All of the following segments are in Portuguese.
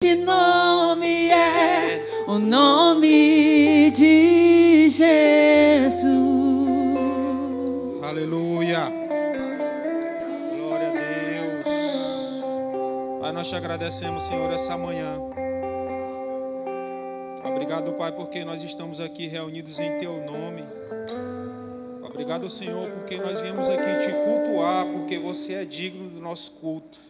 Esse nome é o nome de Jesus. Aleluia. Glória a Deus. Pai, nós te agradecemos, Senhor, essa manhã. Obrigado, Pai, porque nós estamos aqui reunidos em Teu nome. Obrigado, Senhor, porque nós viemos aqui te cultuar, porque você é digno do nosso culto.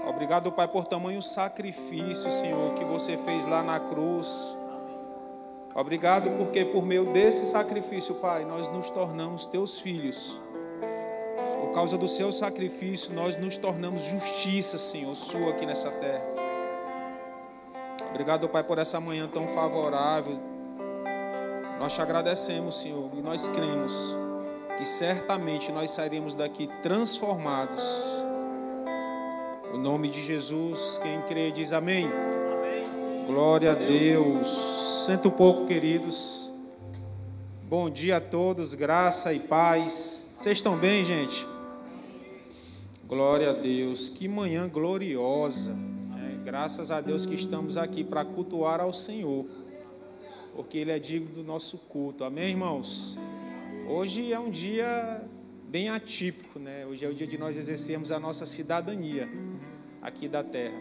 Obrigado, Pai, por tamanho sacrifício, Senhor, que você fez lá na cruz. Obrigado porque por meio desse sacrifício, Pai, nós nos tornamos teus filhos. Por causa do seu sacrifício, nós nos tornamos justiça, Senhor, sua aqui nessa terra. Obrigado, Pai, por essa manhã tão favorável. Nós te agradecemos, Senhor, e nós cremos que certamente nós sairemos daqui transformados. No nome de Jesus, quem crê diz amém. Amém. Glória a Deus. Senta um pouco, queridos. Bom dia a todos, graça e paz. Vocês estão bem, gente? Glória a Deus. Que manhã gloriosa. Graças a Deus que estamos aqui para cultuar ao Senhor, porque Ele é digno do nosso culto. Amém, irmãos? Hoje é um dia bem atípico, né? Hoje é o dia de nós exercermos a nossa cidadania aqui da terra.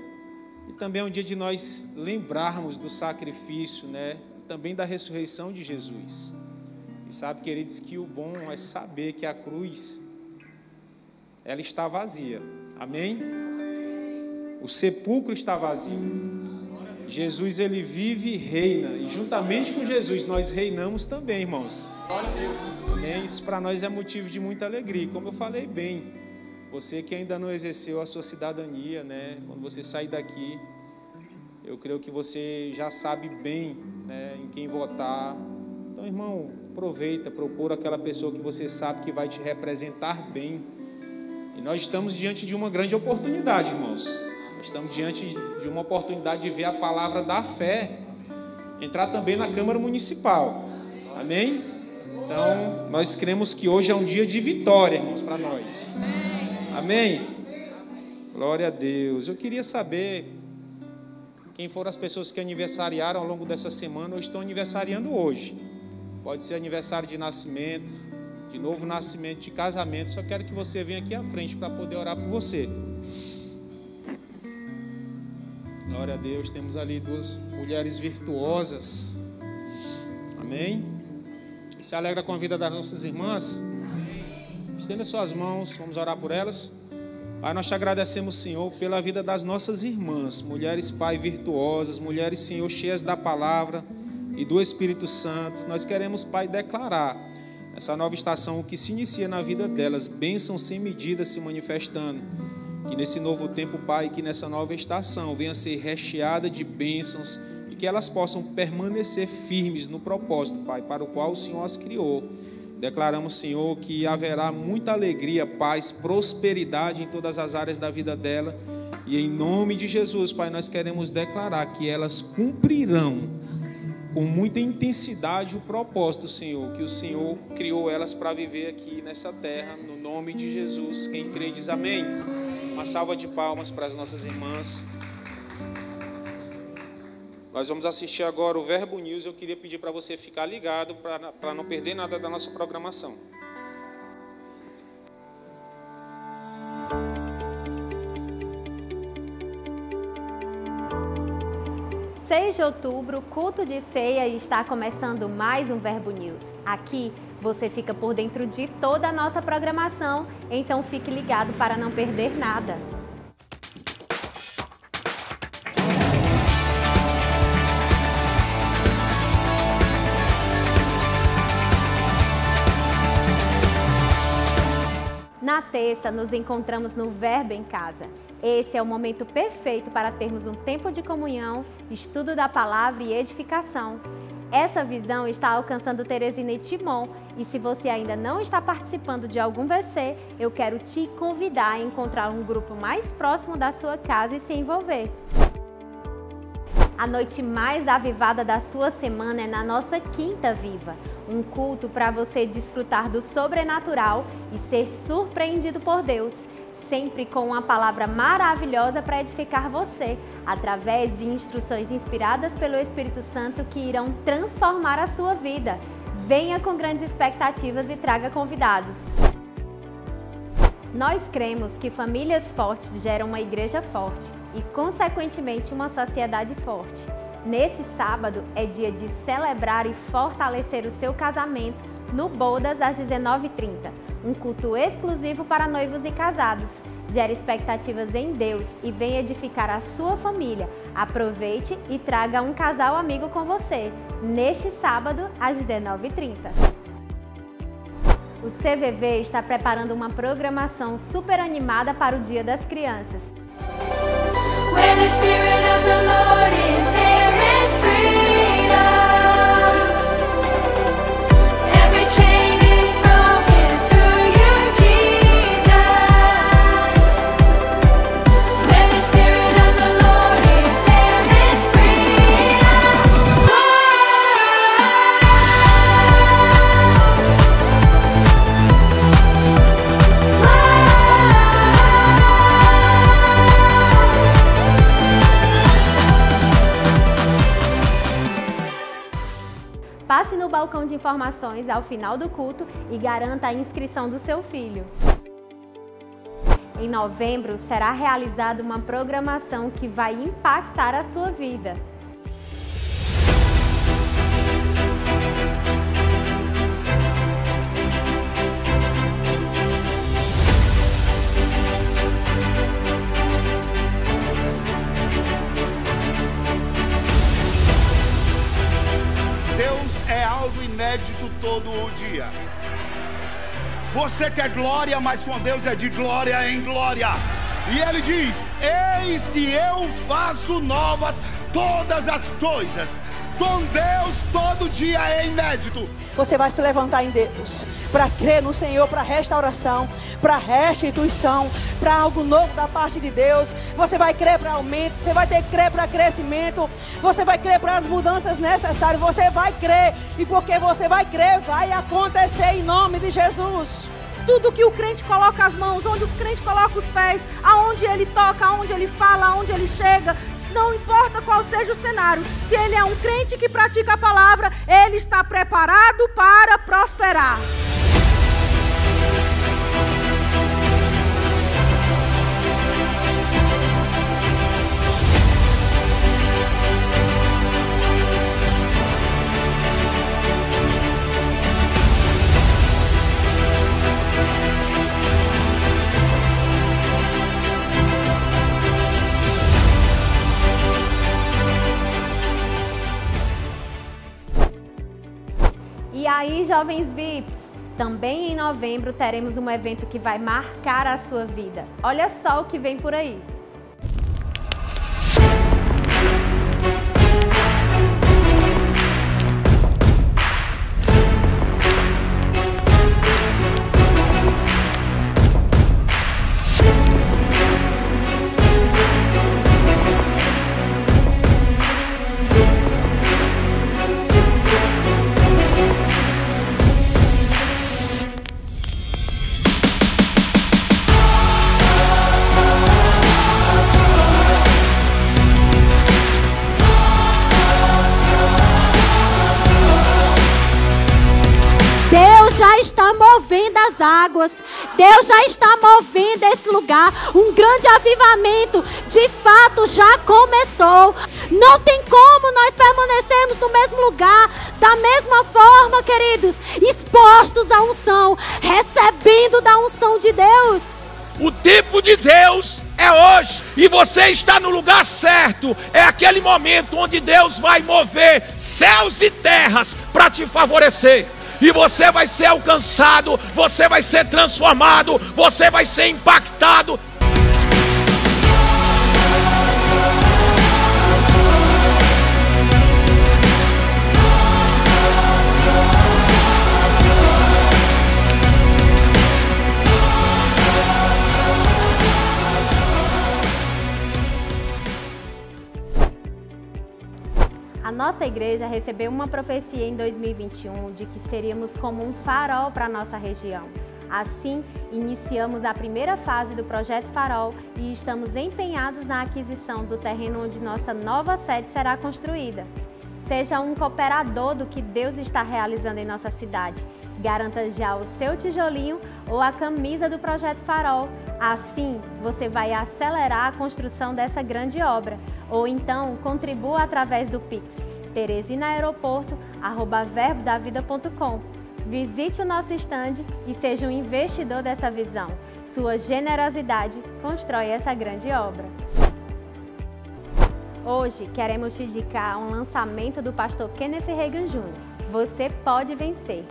E também é um dia de nós lembrarmos do sacrifício, né? E também da ressurreição de Jesus. E sabe, queridos, que o bom é saber que a cruz, ela está vazia. Amém? O sepulcro está vazio. Jesus, ele vive e reina. E juntamente com Jesus, nós reinamos também, irmãos. Amém? Isso para nós é motivo de muita alegria. Como eu falei bem, você que ainda não exerceu a sua cidadania, né? Quando você sair daqui, eu creio que você já sabe bem, né, em quem votar. Então, irmão, aproveita, procura aquela pessoa que você sabe que vai te representar bem. E nós estamos diante de uma grande oportunidade, irmãos. Nós estamos diante de uma oportunidade de ver a palavra da fé entrar também na Câmara Municipal. Amém? Então, nós cremos que hoje é um dia de vitória, irmãos, para nós. Amém? Glória a Deus. Eu queria saber quem foram as pessoas que aniversariaram ao longo dessa semana ou estão aniversariando hoje. Pode ser aniversário de nascimento, de novo nascimento, de casamento. Só quero que você venha aqui à frente para poder orar por você. Glória a Deus. Temos ali duas mulheres virtuosas. Amém? E se alegra com a vida das nossas irmãs? Estenda suas mãos, vamos orar por elas. Pai, nós te agradecemos, Senhor, pela vida das nossas irmãs, mulheres, Pai, virtuosas, mulheres, Senhor, cheias da palavra e do Espírito Santo. Nós queremos, Pai, declarar essa nova estação que se inicia na vida delas, bênçãos sem medida se manifestando. Que nesse novo tempo, Pai, que nessa nova estação venha ser recheada de bênçãos e que elas possam permanecer firmes no propósito, Pai, para o qual o Senhor as criou. Declaramos, Senhor, que haverá muita alegria, paz, prosperidade em todas as áreas da vida dela. E em nome de Jesus, Pai, nós queremos declarar que elas cumprirão com muita intensidade o propósito, Senhor, que o Senhor criou elas para viver aqui nessa terra. No nome de Jesus, quem crê diz amém. Uma salva de palmas para as nossas irmãs. Nós vamos assistir agora o Verbo News. Eu queria pedir para você ficar ligado para não perder nada da nossa programação. 6 de outubro, culto de ceia, e está começando mais um Verbo News. Aqui você fica por dentro de toda a nossa programação, então fique ligado para não perder nada. Na terça, nos encontramos no Verbo em Casa. Esse é o momento perfeito para termos um tempo de comunhão, estudo da palavra e edificação. Essa visão está alcançando Teresina e Timon, e se você ainda não está participando de algum VC, eu quero te convidar a encontrar um grupo mais próximo da sua casa e se envolver. A noite mais avivada da sua semana é na nossa Quinta Viva, um culto para você desfrutar do sobrenatural e ser surpreendido por Deus. sempre com uma palavra maravilhosa para edificar você, através de instruções inspiradas pelo Espírito Santo que irão transformar a sua vida. Venha com grandes expectativas e traga convidados. Nós cremos que famílias fortes geram uma igreja forte e, consequentemente, uma sociedade forte. Nesse sábado é dia de celebrar e fortalecer o seu casamento no Bodas às 19h30, um culto exclusivo para noivos e casados. Gere expectativas em Deus e venha edificar a sua família. Aproveite e traga um casal amigo com você, neste sábado às 19h30. O CVV está preparando uma programação super animada para o Dia das Crianças. When the Spirit of the Lord is there is freedom. Every chain is broken through you, Jesus. When the Spirit of the Lord is there is freedom. Passe no balcão de informações ao final do culto e garanta a inscrição do seu filho. Em novembro, será realizada uma programação que vai impactar a sua vida. Deus é algo inédito todo o dia. Você quer glória, mas com Deus é de glória em glória. E Ele diz: eis que eu faço novas todas as coisas. Com Deus todo dia é inédito. Você vai se levantar em Deus para crer no Senhor, para restauração, para restituição, para algo novo da parte de Deus. Você vai crer para aumento, você vai ter que crer para crescimento, você vai crer para as mudanças necessárias, você vai crer, e porque você vai crer, vai acontecer em nome de Jesus. Tudo que o crente coloca as mãos, onde o crente coloca os pés, aonde ele toca, aonde ele fala, aonde ele chega, não importa qual seja o cenário, se ele é um crente que pratica a palavra, ele está preparado para prosperar. E aí, jovens VIPs, também em novembro teremos um evento que vai marcar a sua vida. Olha só o que vem por aí. Já está movendo as águas, Deus já está movendo esse lugar, um grande avivamento de fato já começou. Não tem como nós permanecermos no mesmo lugar, da mesma forma, queridos, expostos à unção, recebendo da unção de Deus. O tempo de Deus é hoje e você está no lugar certo. É aquele momento onde Deus vai mover céus e terras para te favorecer. E você vai ser alcançado, você vai ser transformado, você vai ser impactado. A nossa igreja recebeu uma profecia em 2021 de que seríamos como um farol para a nossa região. Assim, iniciamos a primeira fase do Projeto Farol e estamos empenhados na aquisição do terreno onde nossa nova sede será construída. Seja um cooperador do que Deus está realizando em nossa cidade. Garanta já o seu tijolinho ou a camisa do Projeto Farol. Assim, você vai acelerar a construção dessa grande obra. Ou então, contribua através do Pix teresinaeroporto@verbodavida.com. Visite o nosso estande e seja um investidor dessa visão. Sua generosidade constrói essa grande obra. Hoje, queremos te indicar um lançamento do pastor Kenneth Reagan Jr. Você pode vencer.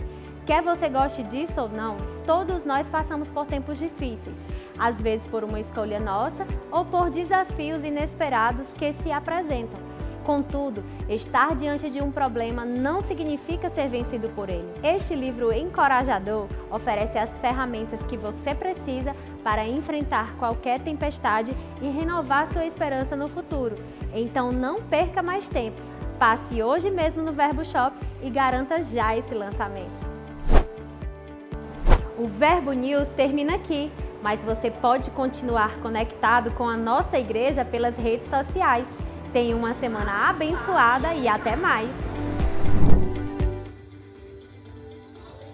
Quer você goste disso ou não, todos nós passamos por tempos difíceis. Às vezes por uma escolha nossa ou por desafios inesperados que se apresentam. Contudo, estar diante de um problema não significa ser vencido por ele. Este livro encorajador oferece as ferramentas que você precisa para enfrentar qualquer tempestade e renovar sua esperança no futuro. Então não perca mais tempo. Passe hoje mesmo no Verbo Shop e garanta já esse lançamento. O Verbo News termina aqui, mas você pode continuar conectado com a nossa igreja pelas redes sociais. Tenha uma semana abençoada e até mais.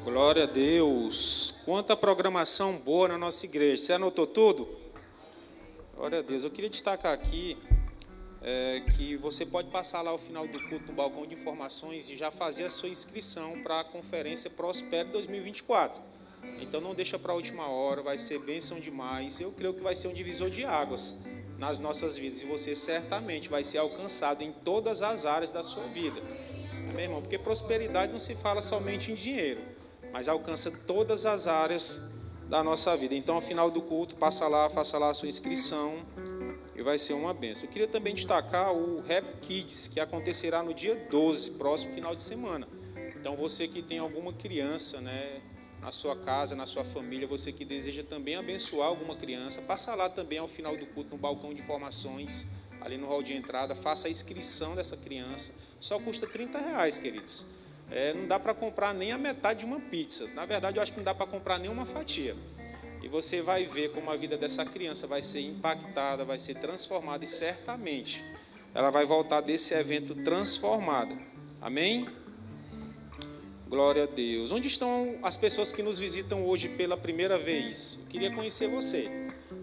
Glória a Deus. Quanta programação boa na nossa igreja. Você anotou tudo? Glória a Deus. Eu queria destacar aqui que você pode passar lá ao final do culto no balcão de informações e já fazer a sua inscrição para a Conferência Prospere 2024. Então não deixa para a última hora, vai ser bênção demais. Eu creio que vai ser um divisor de águas nas nossas vidas, e você certamente vai ser alcançado em todas as áreas da sua vida. Amém, irmão? Porque prosperidade não se fala somente em dinheiro, mas alcança todas as áreas da nossa vida. Então, ao final do culto, passa lá, faça lá a sua inscrição e vai ser uma bênção. Eu queria também destacar o Rap Kids, que acontecerá no dia 12, próximo final de semana. Então, você que tem alguma criança, né, na sua casa, na sua família, você que deseja também abençoar alguma criança, passa lá também ao final do culto no balcão de informações, ali no hall de entrada, faça a inscrição dessa criança. Só custa R$30, queridos. Não dá para comprar nem a metade de uma pizza. Na verdade, eu acho que não dá para comprar nem uma fatia. E você vai ver como a vida dessa criança vai ser impactada, vai ser transformada, e certamente ela vai voltar desse evento transformada. Amém? Glória a Deus. Onde estão as pessoas que nos visitam hoje pela primeira vez? Eu queria conhecer você.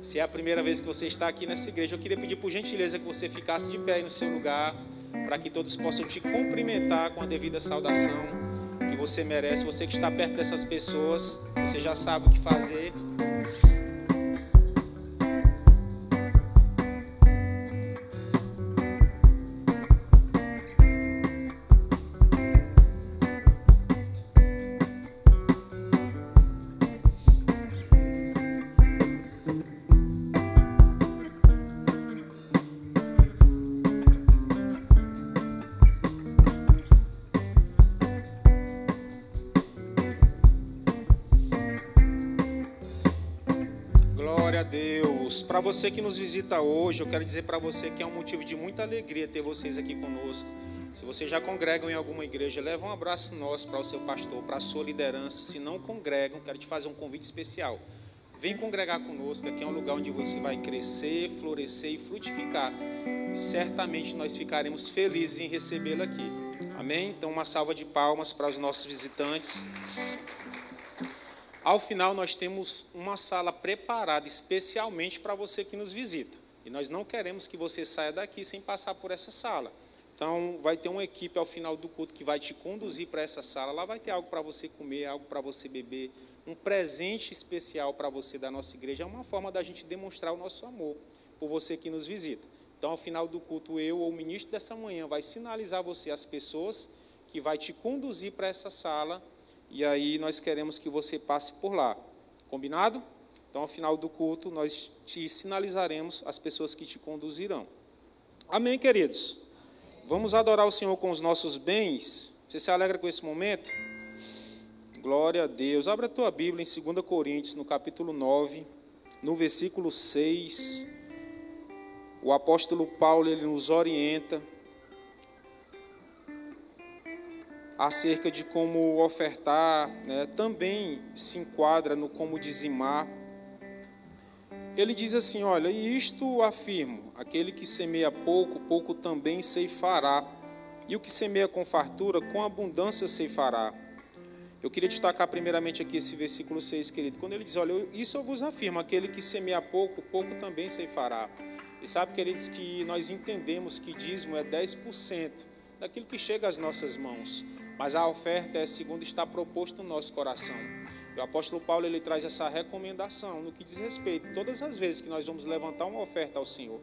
Se é a primeira vez que você está aqui nessa igreja, eu queria pedir por gentileza que você ficasse de pé aí no seu lugar, para que todos possam te cumprimentar com a devida saudação que você merece. Você que está perto dessas pessoas, você já sabe o que fazer. Para você que nos visita hoje, eu quero dizer para você que é um motivo de muita alegria ter vocês aqui conosco. Se vocês já congregam em alguma igreja, leva um abraço nosso para o seu pastor, para a sua liderança. Se não congregam, quero te fazer um convite especial. Vem congregar conosco, aqui é um lugar onde você vai crescer, florescer e frutificar. E certamente nós ficaremos felizes em recebê-lo aqui. Amém? Então uma salva de palmas para os nossos visitantes. Ao final, nós temos uma sala preparada especialmente para você que nos visita. E nós não queremos que você saia daqui sem passar por essa sala. Então, vai ter uma equipe ao final do culto que vai te conduzir para essa sala. Lá vai ter algo para você comer, algo para você beber, um presente especial para você da nossa igreja. É uma forma da gente demonstrar o nosso amor por você que nos visita. Então, ao final do culto, eu ou o ministro dessa manhã vai sinalizar você as pessoas que vai te conduzir para essa sala. E aí nós queremos que você passe por lá. Combinado? Então, ao final do culto, nós te sinalizaremos as pessoas que te conduzirão. Amém, queridos? Vamos adorar o Senhor com os nossos bens. Você se alegra com esse momento? Glória a Deus. Abra a tua Bíblia em 2 Coríntios, no capítulo 9, no versículo 6. O apóstolo Paulo, ele nos orienta acerca de como ofertar, né, também se enquadra no como dizimar. Ele diz assim, olha, e isto afirmo, aquele que semeia pouco, pouco também ceifará, e o que semeia com fartura, com abundância ceifará. Eu queria destacar primeiramente aqui esse versículo 6, querido, quando ele diz, olha, isso eu vos afirmo, aquele que semeia pouco, pouco também ceifará. E sabe, queridos, que nós entendemos que dízimo é 10% daquilo que chega às nossas mãos, mas a oferta é segundo está proposto no nosso coração. O apóstolo Paulo, ele traz essa recomendação no que diz respeito, todas as vezes que nós vamos levantar uma oferta ao Senhor.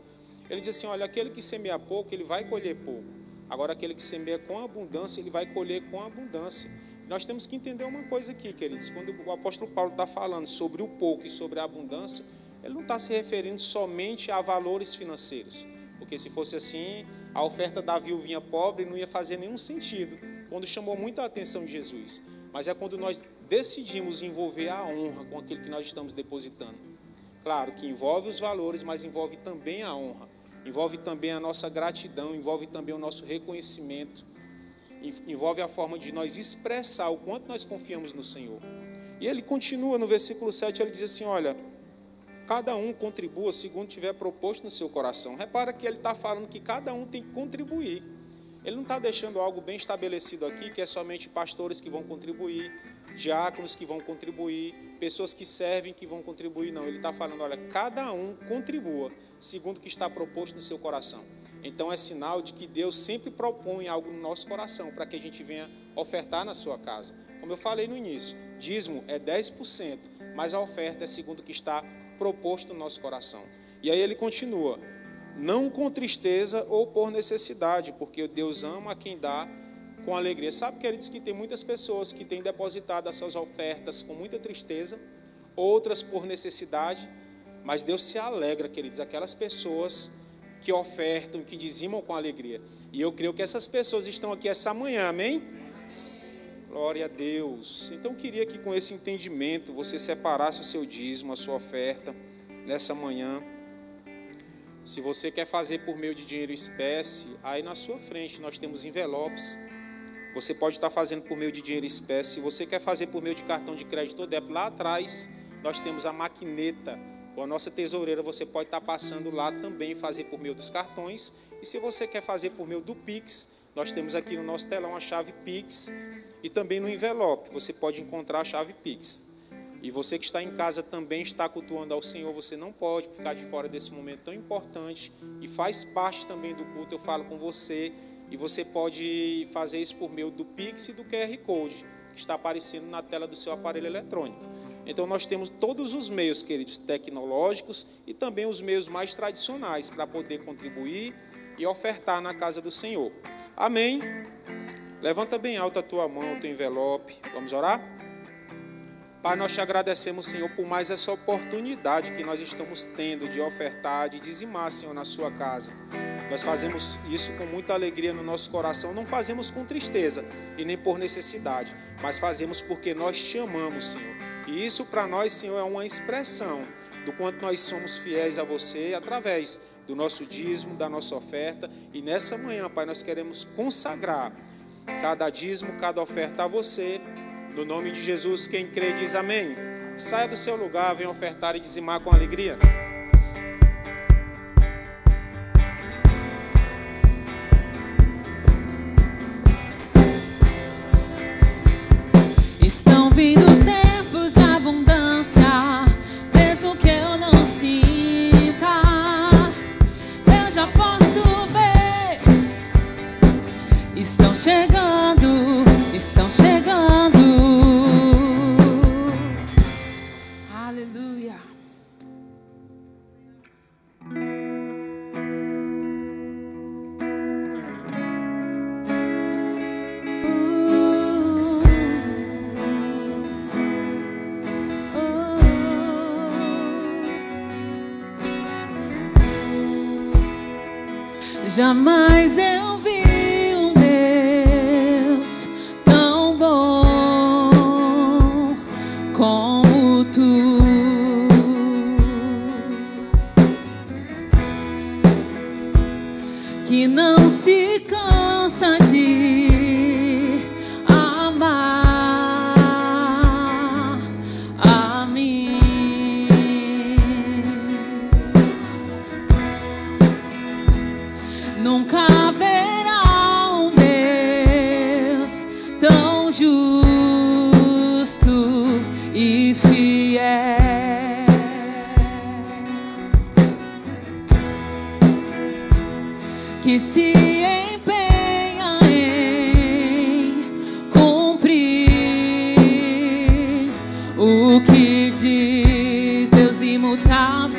Ele diz assim, olha, aquele que semeia pouco, ele vai colher pouco. Agora, aquele que semeia com abundância, ele vai colher com abundância. Nós temos que entender uma coisa aqui, queridos, quando o apóstolo Paulo está falando sobre o pouco e sobre a abundância, ele não está se referindo somente a valores financeiros, porque se fosse assim, a oferta da viuvinha pobre não ia fazer nenhum sentido, quando chamou muita atenção de Jesus. Mas é quando nós decidimos envolver a honra com aquilo que nós estamos depositando. Claro que envolve os valores, mas envolve também a honra, envolve também a nossa gratidão, envolve também o nosso reconhecimento, envolve a forma de nós expressar o quanto nós confiamos no Senhor. E ele continua no versículo 7, ele diz assim, olha, cada um contribua segundo tiver proposto no seu coração. Repara que ele está falando que cada um tem que contribuir. Ele não está deixando algo bem estabelecido aqui, que é somente pastores que vão contribuir, diáconos que vão contribuir, pessoas que servem que vão contribuir. Não, ele está falando, olha, cada um contribua segundo o que está proposto no seu coração. Então é sinal de que Deus sempre propõe algo no nosso coração para que a gente venha ofertar na sua casa. Como eu falei no início, dízimo é 10%, mas a oferta é segundo o que está proposto no nosso coração. E aí ele continua, não com tristeza ou por necessidade, porque Deus ama a quem dá com alegria. Sabe, queridos, que tem muitas pessoas que têm depositado as suas ofertas com muita tristeza, outras por necessidade, mas Deus se alegra, queridos, aquelas pessoas que ofertam, que dizimam com alegria. E eu creio que essas pessoas estão aqui essa manhã, amém? Glória a Deus. Então eu queria que com esse entendimento você separasse o seu dízimo, a sua oferta nessa manhã. Se você quer fazer por meio de dinheiro espécie, aí na sua frente nós temos envelopes. Você pode estar fazendo por meio de dinheiro espécie. Se você quer fazer por meio de cartão de crédito ou débito, lá atrás nós temos a maquineta. Com a nossa tesoureira você pode estar passando lá também e fazer por meio dos cartões. E se você quer fazer por meio do Pix, nós temos aqui no nosso telão a chave Pix. E também no envelope você pode encontrar a chave Pix. E você que está em casa também está cultuando ao Senhor, você não pode ficar de fora desse momento tão importante. E faz parte também do culto, eu falo com você. E você pode fazer isso por meio do Pix e do QR Code, que está aparecendo na tela do seu aparelho eletrônico. Então nós temos todos os meios, queridos, tecnológicos e também os meios mais tradicionais para poder contribuir e ofertar na casa do Senhor. Amém? Levanta bem alta a tua mão, o teu envelope. Vamos orar? Pai, nós te agradecemos, Senhor, por mais essa oportunidade que nós estamos tendo de ofertar, de dizimar, Senhor, na sua casa. Nós fazemos isso com muita alegria no nosso coração, não fazemos com tristeza e nem por necessidade, mas fazemos porque nós te amamos, Senhor. E isso para nós, Senhor, é uma expressão do quanto nós somos fiéis a você através do nosso dízimo, da nossa oferta. E nessa manhã, Pai, nós queremos consagrar cada dízimo, cada oferta a você. No nome de Jesus, quem crê diz amém. Saia do seu lugar, venha ofertar e dizimar com alegria. Estão vindo tempos de abundância, mesmo que eu não sinta, eu já posso ver. Estão chegando, estão chegando. Aleluia. Jamais eu vi um Deus tão bom como tu, que não se cansa de que se empenha em cumprir o que diz Deus imutável,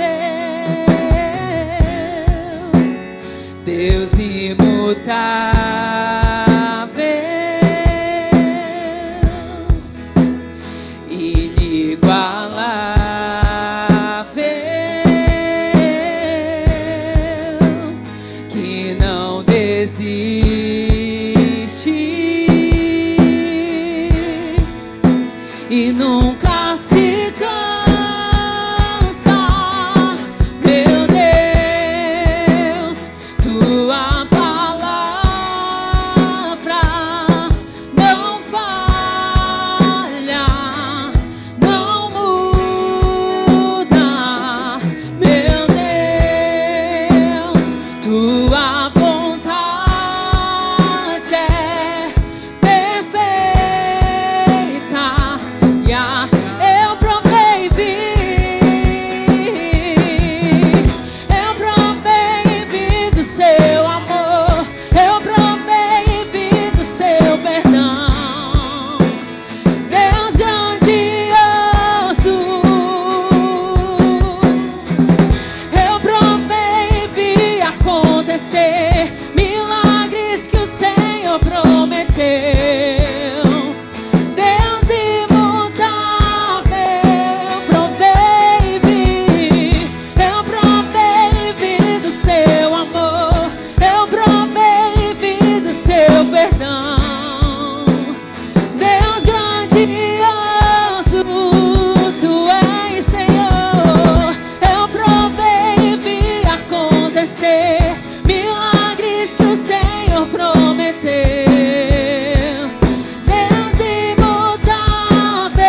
Deus imutável, que não desiste e nunca se cansa, meu Deus, tua palavra não falha, não muda, meu Deus, tua vontade é perfeita. Eu provei e vi do seu amor, eu provei e vi do seu perdão, Deus grandioso. Eu provei e vi acontecer milagres que o Senhor prometeu. Deus imutável, provei e vi. Eu provei e vi do seu amor, eu provei e vi do seu perdão, Deus grandioso, tu és Senhor. Eu provei e vi acontecer milagres que o Senhor prometeu. Deus imutável,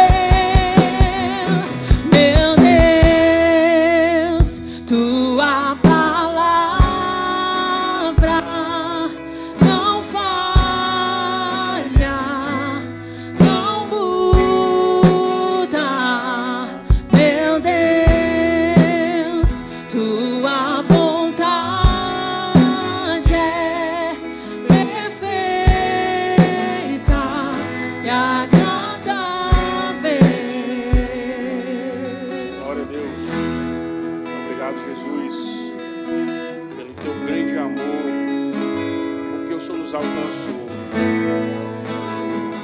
meu Deus, tua palavra não falha, não muda, meu Deus, tua vontade é perfeita e agradável. Glória a Deus. Obrigado, Jesus, pelo teu grande amor, porque o Senhor nos alcançou.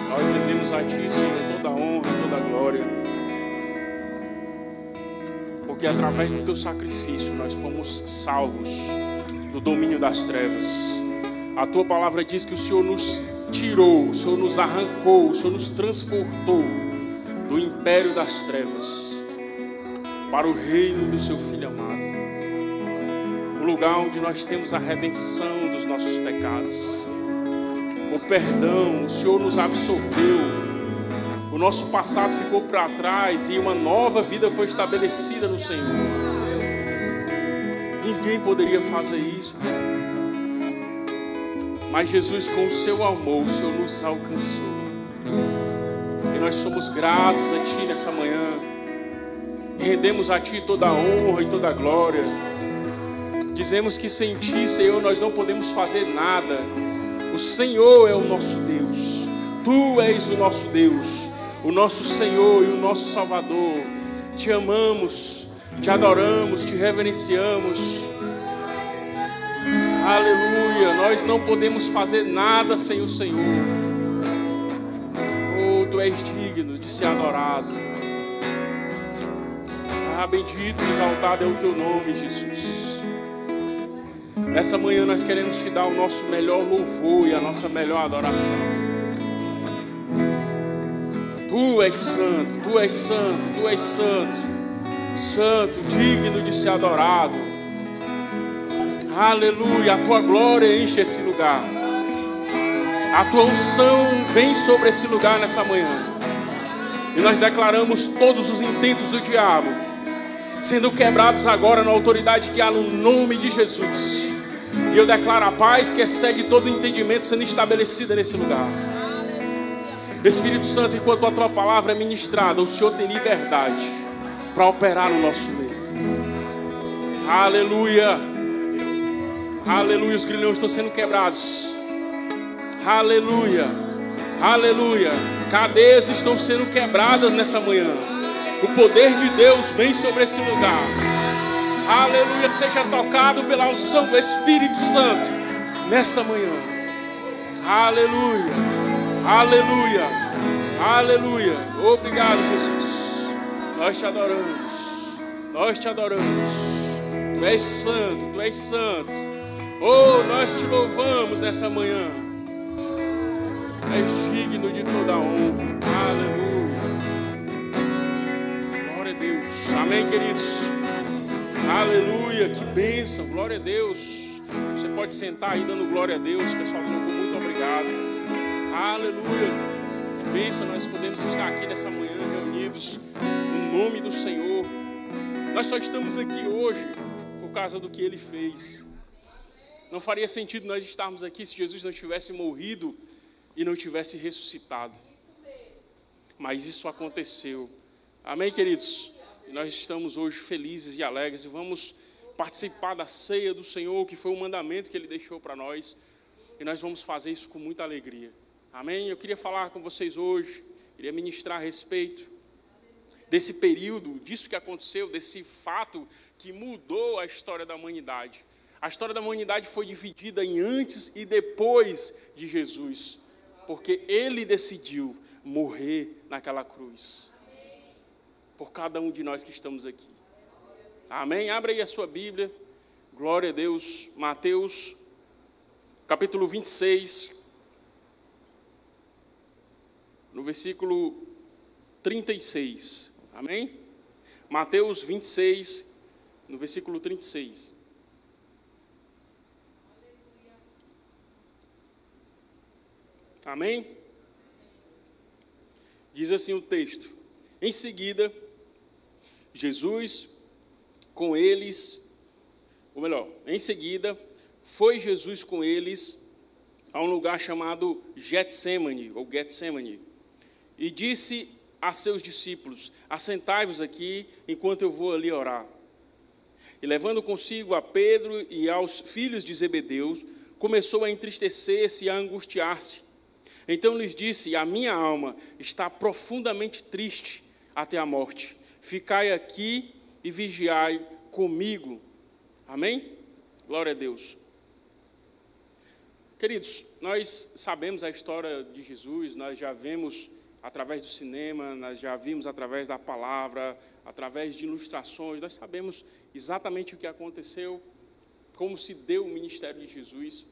Nós rendemos a ti, Senhor, toda a honra e toda a glória, porque através do teu sacrifício nós fomos salvos do domínio das trevas. A tua palavra diz que o Senhor nos tirou, o Senhor nos arrancou, o Senhor nos transportou do império das trevas para o reino do seu Filho amado, o lugar onde nós temos a redenção dos nossos pecados, o perdão. O Senhor nos absolveu, o nosso passado ficou para trás e uma nova vida foi estabelecida no Senhor. Ninguém poderia fazer isso, mas Jesus, com o seu amor, o Senhor nos alcançou. E nós somos gratos a ti nessa manhã, rendemos a ti toda a honra e toda a glória. Dizemos que sem ti, Senhor, nós não podemos fazer nada. O Senhor é o nosso Deus, tu és o nosso Deus, o nosso Senhor e o nosso Salvador. Te amamos, te adoramos, te reverenciamos. Aleluia. Nós não podemos fazer nada sem o Senhor. Oh, tu és digno de ser adorado. Ah, bendito e exaltado é o teu nome, Jesus. Nessa manhã nós queremos te dar o nosso melhor louvor e a nossa melhor adoração. Tu és santo, tu és santo, tu és santo, santo, digno de ser adorado. Aleluia, a tua glória enche esse lugar. A tua unção vem sobre esse lugar nessa manhã. E nós declaramos todos os intentos do diabo sendo quebrados agora na autoridade que há no nome de Jesus. E eu declaro a paz que excede todo entendimento sendo estabelecida nesse lugar. Espírito Santo, enquanto a tua palavra é ministrada, o Senhor tem liberdade para operar no nosso meio. Aleluia. Aleluia, os grilhões estão sendo quebrados. Aleluia, aleluia. Cadeias estão sendo quebradas nessa manhã. O poder de Deus vem sobre esse lugar. Aleluia, seja tocado pela unção do Espírito Santo nessa manhã. Aleluia, aleluia, aleluia. Obrigado, Jesus. Nós te adoramos, nós te adoramos. Tu és santo, tu és santo. Oh, nós te louvamos nessa manhã. És digno de toda a honra. Aleluia. Glória a Deus. Amém, queridos. Aleluia, que bênção. Glória a Deus. Você pode sentar aí dando glória a Deus. Pessoal do louvor, muito obrigado. Aleluia. Que bênção nós podemos estar aqui nessa manhã reunidos no nome do Senhor. Nós só estamos aqui hoje por causa do que Ele fez. Não faria sentido nós estarmos aqui se Jesus não tivesse morrido e não tivesse ressuscitado. Mas isso aconteceu. Amém, queridos? E nós estamos hoje felizes e alegres e vamos participar da ceia do Senhor, que foi um mandamento que Ele deixou para nós. E nós vamos fazer isso com muita alegria. Amém? Eu queria falar com vocês hoje, queria ministrar a respeito desse período, disso que aconteceu, desse fato que mudou a história da humanidade. A história da humanidade foi dividida em antes e depois de Jesus, porque Ele decidiu morrer naquela cruz, por cada um de nós que estamos aqui. Amém? Abra aí a sua Bíblia, glória a Deus, Mateus, capítulo 26, no versículo 36, amém? Mateus 26, no versículo 36. Amém? Diz assim o texto: em seguida, Jesus com eles, ou melhor, em seguida, foi Jesus com eles a um lugar chamado Getsemane, ou Getsemane, e disse a seus discípulos: assentai-vos aqui, enquanto eu vou ali orar. E levando consigo a Pedro e aos filhos de Zebedeu, começou a entristecer-se e a angustiar-se. Então lhes disse: a minha alma está profundamente triste até a morte. Ficai aqui e vigiai comigo. Amém? Glória a Deus. Queridos, nós sabemos a história de Jesus, nós já vemos através do cinema, nós já vimos através da palavra, através de ilustrações, nós sabemos exatamente o que aconteceu, como se deu o ministério de Jesus.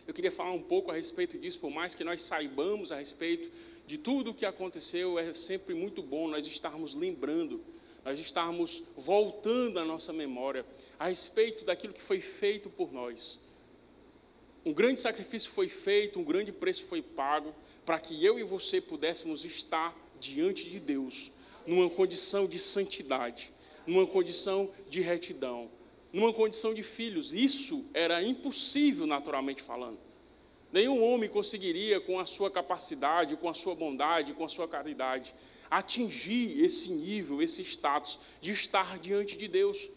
Eu queria falar um pouco a respeito disso, por mais que nós saibamos a respeito de tudo o que aconteceu, é sempre muito bom nós estarmos lembrando, nós estarmos voltando à nossa memória a respeito daquilo que foi feito por nós. Um grande sacrifício foi feito, um grande preço foi pago, para que eu e você pudéssemos estar diante de Deus, numa condição de santidade, numa condição de retidão, numa condição de filhos. Isso era impossível, naturalmente falando. Nenhum homem conseguiria, com a sua capacidade, com a sua bondade, com a sua caridade, atingir esse nível, esse status de estar diante de Deus.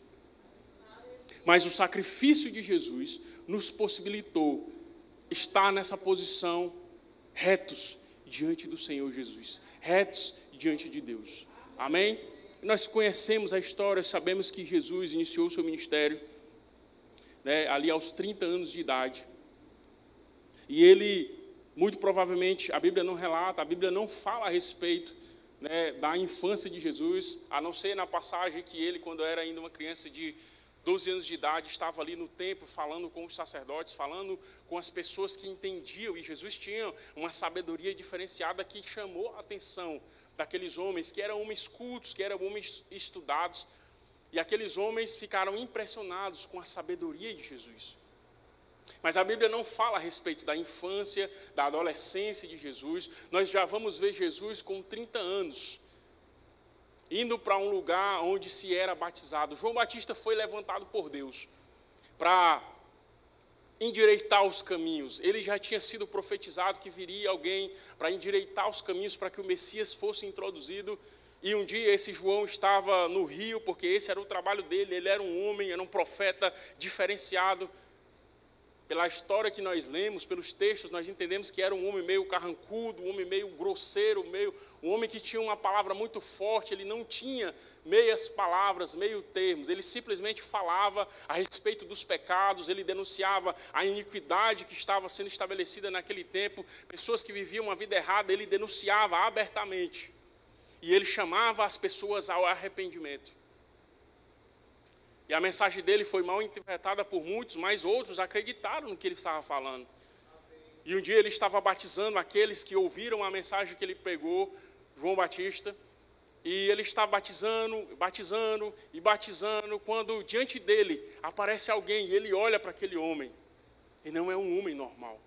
Mas o sacrifício de Jesus nos possibilitou estar nessa posição, retos diante do Senhor Jesus, retos diante de Deus. Amém? Nós conhecemos a história, sabemos que Jesus iniciou o seu ministério, ali aos 30 anos de idade. E ele, muito provavelmente, a Bíblia não relata, a Bíblia não fala a respeito da infância de Jesus, a não ser na passagem que ele, quando era ainda uma criança de 12 anos de idade, estava ali no templo falando com os sacerdotes, falando com as pessoas que entendiam. E Jesus tinha uma sabedoria diferenciada que chamou a atenção daqueles homens, que eram homens cultos, que eram homens estudados. E aqueles homens ficaram impressionados com a sabedoria de Jesus. Mas a Bíblia não fala a respeito da infância, da adolescência de Jesus. Nós já vamos ver Jesus com 30 anos, indo para um lugar onde se era batizado. João Batista foi levantado por Deus para endireitar os caminhos. Ele já tinha sido profetizado que viria alguém para endireitar os caminhos para que o Messias fosse introduzido. E um dia esse João estava no rio, porque esse era o trabalho dele. Ele era um homem, era um profeta diferenciado. pela história que nós lemos, pelos textos, nós entendemos que era um homem meio carrancudo, um homem meio grosseiro, um homem que tinha uma palavra muito forte, ele não tinha meias palavras, meio termos, ele simplesmente falava a respeito dos pecados, ele denunciava a iniquidade que estava sendo estabelecida naquele tempo, pessoas que viviam uma vida errada, ele denunciava abertamente, e ele chamava as pessoas ao arrependimento. E a mensagem dele foi mal interpretada por muitos, mas outros acreditaram no que ele estava falando. E um dia ele estava batizando aqueles que ouviram a mensagem que ele pregou, João Batista, e ele estava batizando, quando diante dele aparece alguém, e ele olha para aquele homem, e não é um homem normal.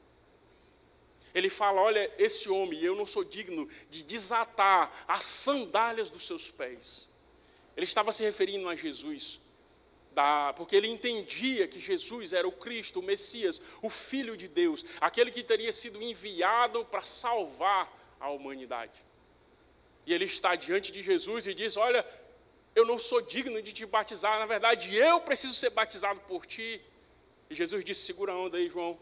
Ele fala, olha, esse homem, eu não sou digno de desatar as sandálias dos seus pés. Ele estava se referindo a Jesus, porque ele entendia que Jesus era o Cristo, o Messias, o Filho de Deus, aquele que teria sido enviado para salvar a humanidade. E ele está diante de Jesus e diz, olha, eu não sou digno de te batizar, na verdade eu preciso ser batizado por ti. E Jesus disse, segura a onda aí, João,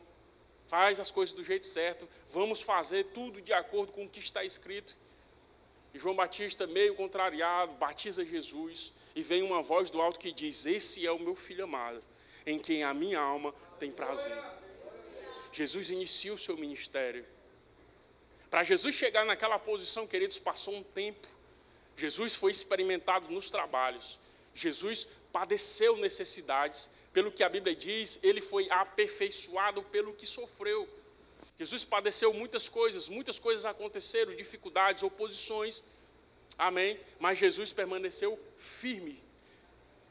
faz as coisas do jeito certo, vamos fazer tudo de acordo com o que está escrito. E João Batista, meio contrariado, batiza Jesus, e vem uma voz do alto que diz, esse é o meu filho amado, em quem a minha alma tem prazer. Jesus inicia o seu ministério. Para Jesus chegar naquela posição, queridos, passou um tempo. Jesus foi experimentado nos trabalhos. Jesus padeceu necessidades. Pelo que a Bíblia diz, ele foi aperfeiçoado pelo que sofreu. Jesus padeceu muitas coisas aconteceram, dificuldades, oposições, amém? Mas Jesus permaneceu firme.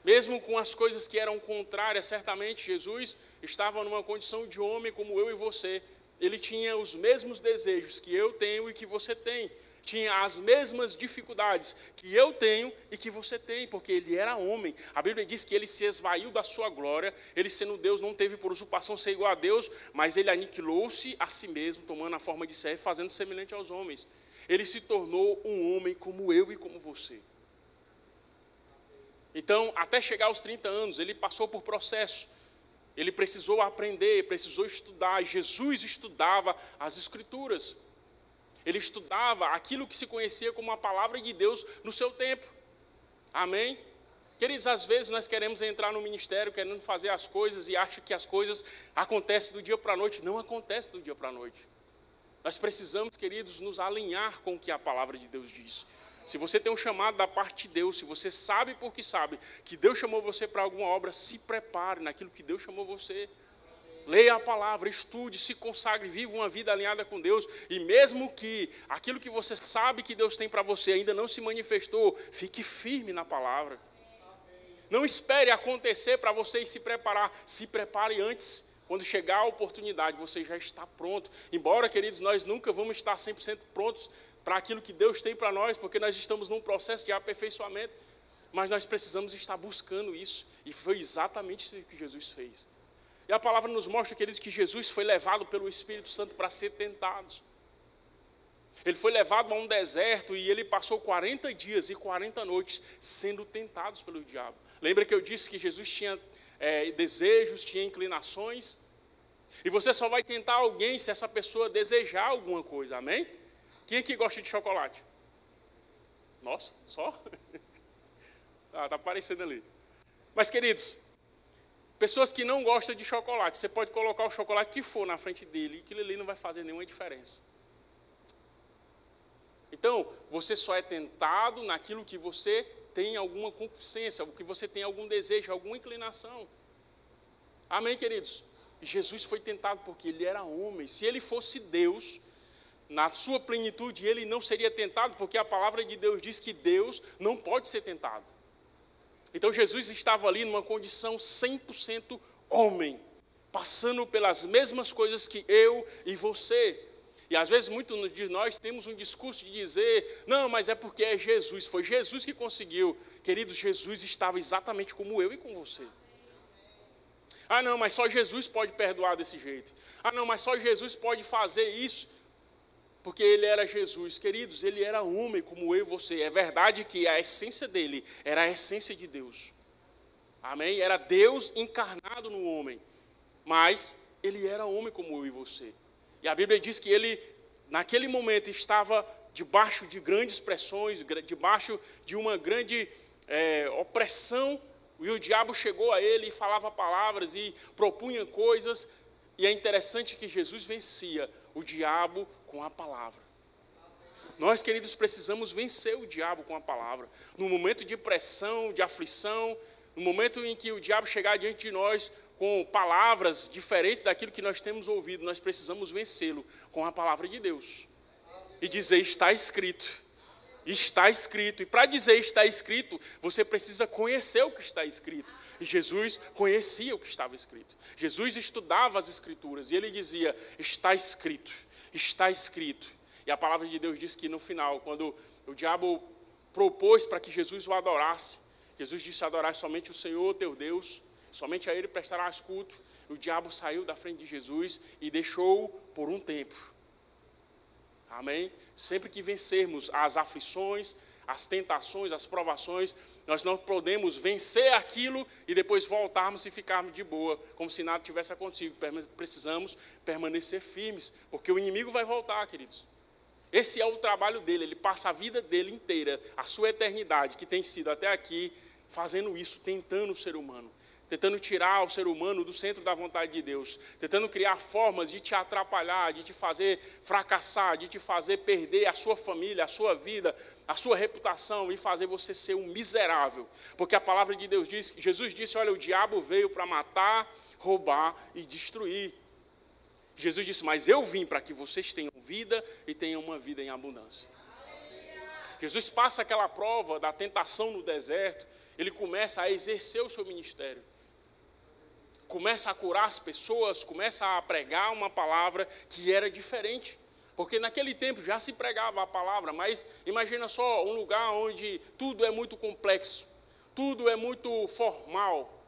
Mesmo com as coisas que eram contrárias, certamente Jesus estava numa condição de homem como eu e você. Ele tinha os mesmos desejos que eu tenho e que você tem. Tinha as mesmas dificuldades que eu tenho e que você tem, porque ele era homem. A Bíblia diz que ele se esvaiu da sua glória, ele sendo Deus não teve por usurpação ser igual a Deus, mas ele aniquilou-se a si mesmo, tomando a forma de servo, fazendo semelhante aos homens. Ele se tornou um homem como eu e como você. Então, até chegar aos 30 anos, ele passou por processo. Ele precisou aprender, precisou estudar. Jesus estudava as Escrituras. Ele estudava aquilo que se conhecia como a palavra de Deus no seu tempo. Amém? Queridos, às vezes nós queremos entrar no ministério, querendo fazer as coisas e acha que as coisas acontecem do dia para a noite. Não acontece do dia para a noite. Nós precisamos, queridos, nos alinhar com o que a palavra de Deus diz. Se você tem um chamado da parte de Deus, se você sabe porque sabe que Deus chamou você para alguma obra, se prepare naquilo que Deus chamou você. Leia a palavra, estude, se consagre, viva uma vida alinhada com Deus. E mesmo que aquilo que você sabe que Deus tem para você ainda não se manifestou, fique firme na palavra. Não espere acontecer para você ir se preparar. Se prepare antes. Quando chegar a oportunidade, você já está pronto. Embora, queridos, nós nunca vamos estar 100% prontos para aquilo que Deus tem para nós, porque nós estamos num processo de aperfeiçoamento. Mas nós precisamos estar buscando isso. E foi exatamente isso que Jesus fez. E a palavra nos mostra, queridos, que Jesus foi levado pelo Espírito Santo para ser tentado. Ele foi levado a um deserto e ele passou 40 dias e 40 noites sendo tentado pelo diabo. Lembra que eu disse que Jesus tinha desejos, tinha inclinações? E você só vai tentar alguém se essa pessoa desejar alguma coisa, amém? Quem aqui gosta de chocolate? Nossa, só? Está aparecendo ali. Mas, queridos, pessoas que não gostam de chocolate, você pode colocar o chocolate que for na frente dele e aquilo ali não vai fazer nenhuma diferença. Então, você só é tentado naquilo que você tem alguma concupiscência, que você tem algum desejo, alguma inclinação. Amém, queridos? Jesus foi tentado porque ele era homem. Se ele fosse Deus, na sua plenitude, ele não seria tentado, porque a palavra de Deus diz que Deus não pode ser tentado. Então Jesus estava ali numa condição 100% homem, passando pelas mesmas coisas que eu e você. E às vezes muitos de nós temos um discurso de dizer, não, mas é porque é Jesus, foi Jesus que conseguiu. Queridos, Jesus estava exatamente como eu e com você. Ah, não, mas só Jesus pode perdoar desse jeito. Ah, não, mas só Jesus pode fazer isso. Porque ele era Jesus. Queridos, ele era homem como eu e você. É verdade que a essência dele era a essência de Deus. Amém? Era Deus encarnado no homem. Mas ele era homem como eu e você. E a Bíblia diz que ele, naquele momento, estava debaixo de grandes pressões, debaixo de uma grande opressão, e o diabo chegou a ele e falava palavras e propunha coisas, e é interessante que Jesus vencia o diabo com a palavra. Nós, queridos, precisamos vencer o diabo com a palavra. No momento de pressão, de aflição, no momento em que o diabo chegar diante de nós com palavras diferentes daquilo que nós temos ouvido, nós precisamos vencê-lo com a palavra de Deus. E dizer, está escrito. Está escrito. E para dizer está escrito, você precisa conhecer o que está escrito. E Jesus conhecia o que estava escrito. Jesus estudava as Escrituras e ele dizia, está escrito, está escrito. E a palavra de Deus diz que no final, quando o diabo propôs para que Jesus o adorasse, Jesus disse, adorai somente o Senhor teu Deus, somente a ele prestarás culto. O diabo saiu da frente de Jesus e deixou-o por um tempo. Amém? Sempre que vencermos as aflições, as tentações, as provações, nós não podemos vencer aquilo e depois voltarmos e ficarmos de boa, como se nada tivesse acontecido. Precisamos permanecer firmes, porque o inimigo vai voltar, queridos. Esse é o trabalho dele, ele passa a vida dele inteira, a sua eternidade, que tem sido até aqui, fazendo isso, tentando o ser humano. Tentando tirar o ser humano do centro da vontade de Deus, tentando criar formas de te atrapalhar, de te fazer fracassar, de te fazer perder a sua família, a sua vida, a sua reputação e fazer você ser um miserável. Porque a palavra de Deus diz, Jesus disse, olha, o diabo veio para matar, roubar e destruir. Jesus disse, mas eu vim para que vocês tenham vida e tenham uma vida em abundância. Jesus passa aquela prova da tentação no deserto, ele começa a exercer o seu ministério. Começa a curar as pessoas, começa a pregar uma palavra que era diferente. Porque naquele tempo já se pregava a palavra, mas imagina só um lugar onde tudo é muito complexo, tudo é muito formal.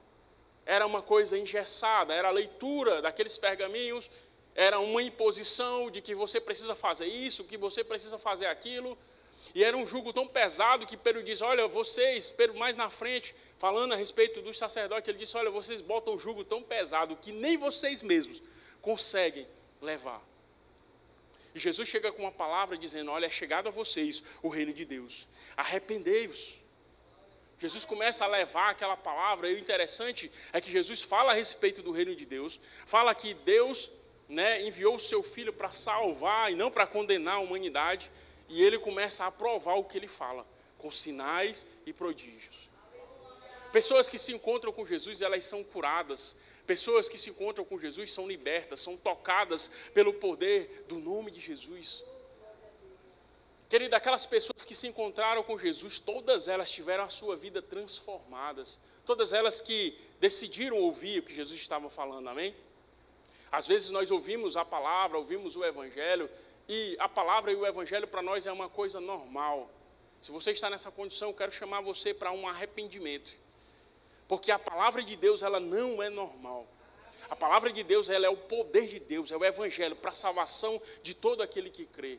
Era uma coisa engessada, era a leitura daqueles pergaminhos, era uma imposição de que você precisa fazer isso, que você precisa fazer aquilo. E era um jugo tão pesado que Pedro diz, olha, vocês, Pedro mais na frente, falando a respeito dos sacerdotes, ele disse, olha, vocês botam um jugo tão pesado que nem vocês mesmos conseguem levar. E Jesus chega com uma palavra dizendo, olha, é chegado a vocês o reino de Deus, arrependei-vos. Jesus começa a levar aquela palavra, e o interessante é que Jesus fala a respeito do reino de Deus, fala que Deus, enviou o seu Filho para salvar e não para condenar a humanidade, e ele começa a provar o que ele fala, com sinais e prodígios. Pessoas que se encontram com Jesus, elas são curadas. Pessoas que se encontram com Jesus são libertas, são tocadas pelo poder do nome de Jesus. Querido, aquelas pessoas que se encontraram com Jesus, todas elas tiveram a sua vida transformadas. Todas elas que decidiram ouvir o que Jesus estava falando, amém? Às vezes nós ouvimos a palavra, ouvimos o Evangelho, e a palavra e o Evangelho para nós é uma coisa normal. Se você está nessa condição, eu quero chamar você para um arrependimento. Porque a palavra de Deus, ela não é normal. A palavra de Deus, ela é o poder de Deus, é o Evangelho para a salvação de todo aquele que crê.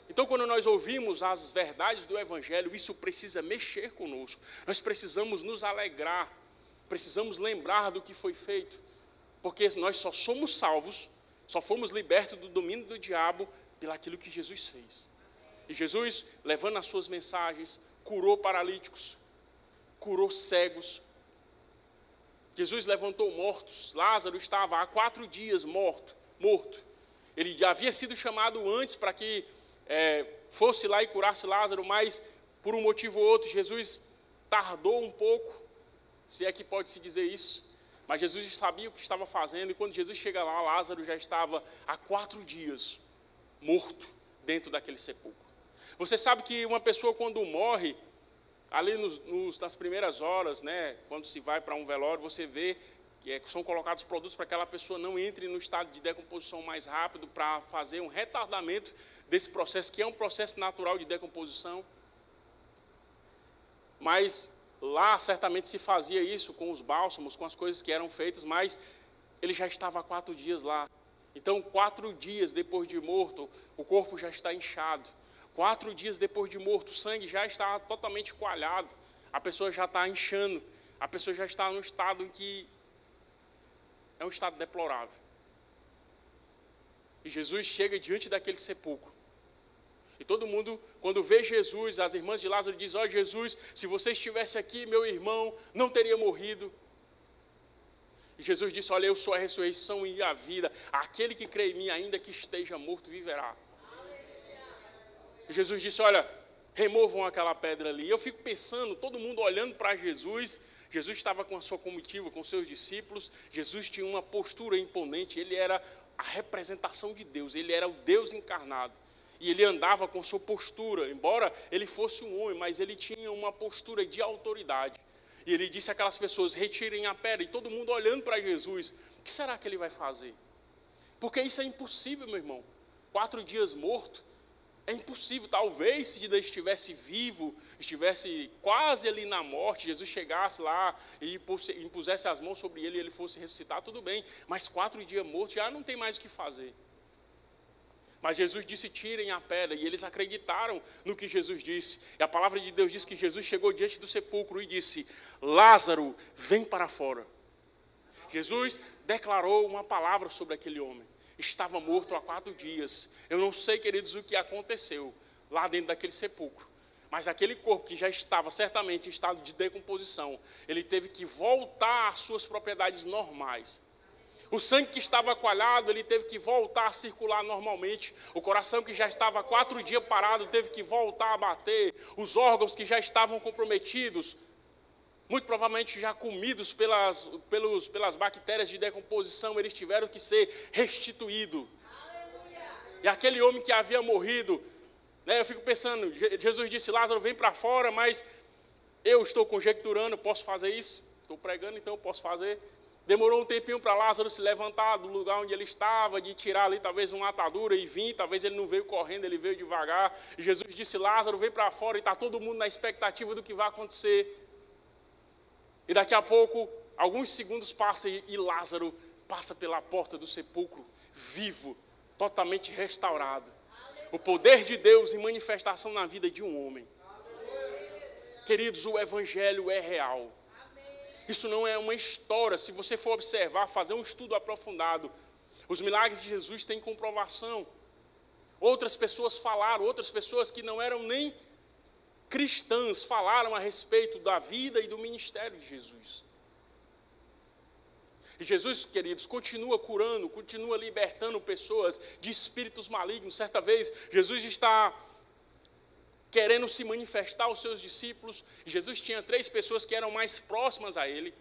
Então, quando nós ouvimos as verdades do Evangelho, isso precisa mexer conosco. Nós precisamos nos alegrar, precisamos lembrar do que foi feito. Porque nós só somos salvos, só fomos libertos do domínio do diabo pelaquilo que Jesus fez. E Jesus, levando as suas mensagens, curou paralíticos, curou cegos. Jesus levantou mortos. Lázaro estava há 4 dias morto. Ele já havia sido chamado antes para que fosse lá e curasse Lázaro, mas por um motivo ou outro, Jesus tardou um pouco, se é que pode-se dizer isso. Mas Jesus sabia o que estava fazendo, e quando Jesus chega lá, Lázaro já estava há 4 dias morto dentro daquele sepulcro. Você sabe que uma pessoa, quando morre, ali nas primeiras horas, quando se vai para um velório, você vê que são colocados produtos para que aquela pessoa não entre no estado de decomposição mais rápido, para fazer um retardamento desse processo, que é um processo natural de decomposição. Mas lá certamente se fazia isso com os bálsamos, com as coisas que eram feitas, mas ele já estava há 4 dias lá. Então, 4 dias depois de morto, o corpo já está inchado. 4 dias depois de morto, o sangue já está totalmente coalhado. A pessoa já está inchando. A pessoa já está num estado em que é um estado deplorável. E Jesus chega diante daquele sepulcro. E todo mundo, quando vê Jesus, as irmãs de Lázaro dizem: ó Jesus, se você estivesse aqui, meu irmão não teria morrido. E Jesus disse: olha, eu sou a ressurreição e a vida. Aquele que crê em mim, ainda que esteja morto, viverá. E Jesus disse: olha, removam aquela pedra ali. E eu fico pensando, todo mundo olhando para Jesus. Jesus estava com a sua comitiva, com seus discípulos. Jesus tinha uma postura imponente. Ele era a representação de Deus. Ele era o Deus encarnado. E ele andava com sua postura, embora ele fosse um homem, mas ele tinha uma postura de autoridade. E ele disse àquelas pessoas: retirem a pedra. E todo mundo olhando para Jesus: o que será que ele vai fazer? Porque isso é impossível, meu irmão. 4 dias morto, é impossível. Talvez se ele estivesse vivo, estivesse quase ali na morte, Jesus chegasse lá e impusesse as mãos sobre ele e ele fosse ressuscitar, tudo bem. Mas 4 dias morto, já não tem mais o que fazer. Mas Jesus disse: tirem a pedra, e eles acreditaram no que Jesus disse. E a palavra de Deus diz que Jesus chegou diante do sepulcro e disse: Lázaro, vem para fora. Jesus declarou uma palavra sobre aquele homem. Estava morto há 4 dias. Eu não sei, queridos, o que aconteceu lá dentro daquele sepulcro. Mas aquele corpo que já estava certamente em estado de decomposição, ele teve que voltar às suas propriedades normais. O sangue que estava coalhado, ele teve que voltar a circular normalmente. O coração que já estava 4 dias parado, teve que voltar a bater. Os órgãos que já estavam comprometidos, muito provavelmente já comidos pelas bactérias de decomposição, eles tiveram que ser restituídos. E aquele homem que havia morrido, né, eu fico pensando, Jesus disse: Lázaro, vem para fora, mas eu estou conjecturando, posso fazer isso? Estou pregando, então eu posso fazer. Demorou um tempinho para Lázaro se levantar do lugar onde ele estava, de tirar ali talvez uma atadura e vir. Talvez ele não veio correndo, ele veio devagar. E Jesus disse: Lázaro, vem para fora. E está todo mundo na expectativa do que vai acontecer. E daqui a pouco, alguns segundos passam e Lázaro passa pela porta do sepulcro, vivo, totalmente restaurado. O poder de Deus em manifestação na vida de um homem. Queridos, o Evangelho é real. Isso não é uma história. Se você for observar, fazer um estudo aprofundado, os milagres de Jesus têm comprovação. Outras pessoas falaram, outras pessoas que não eram nem cristãs falaram a respeito da vida e do ministério de Jesus. E Jesus, queridos, continua curando, continua libertando pessoas de espíritos malignos. Certa vez, Jesus está querendo se manifestar aos seus discípulos. Jesus tinha 3 pessoas que eram mais próximas a ele: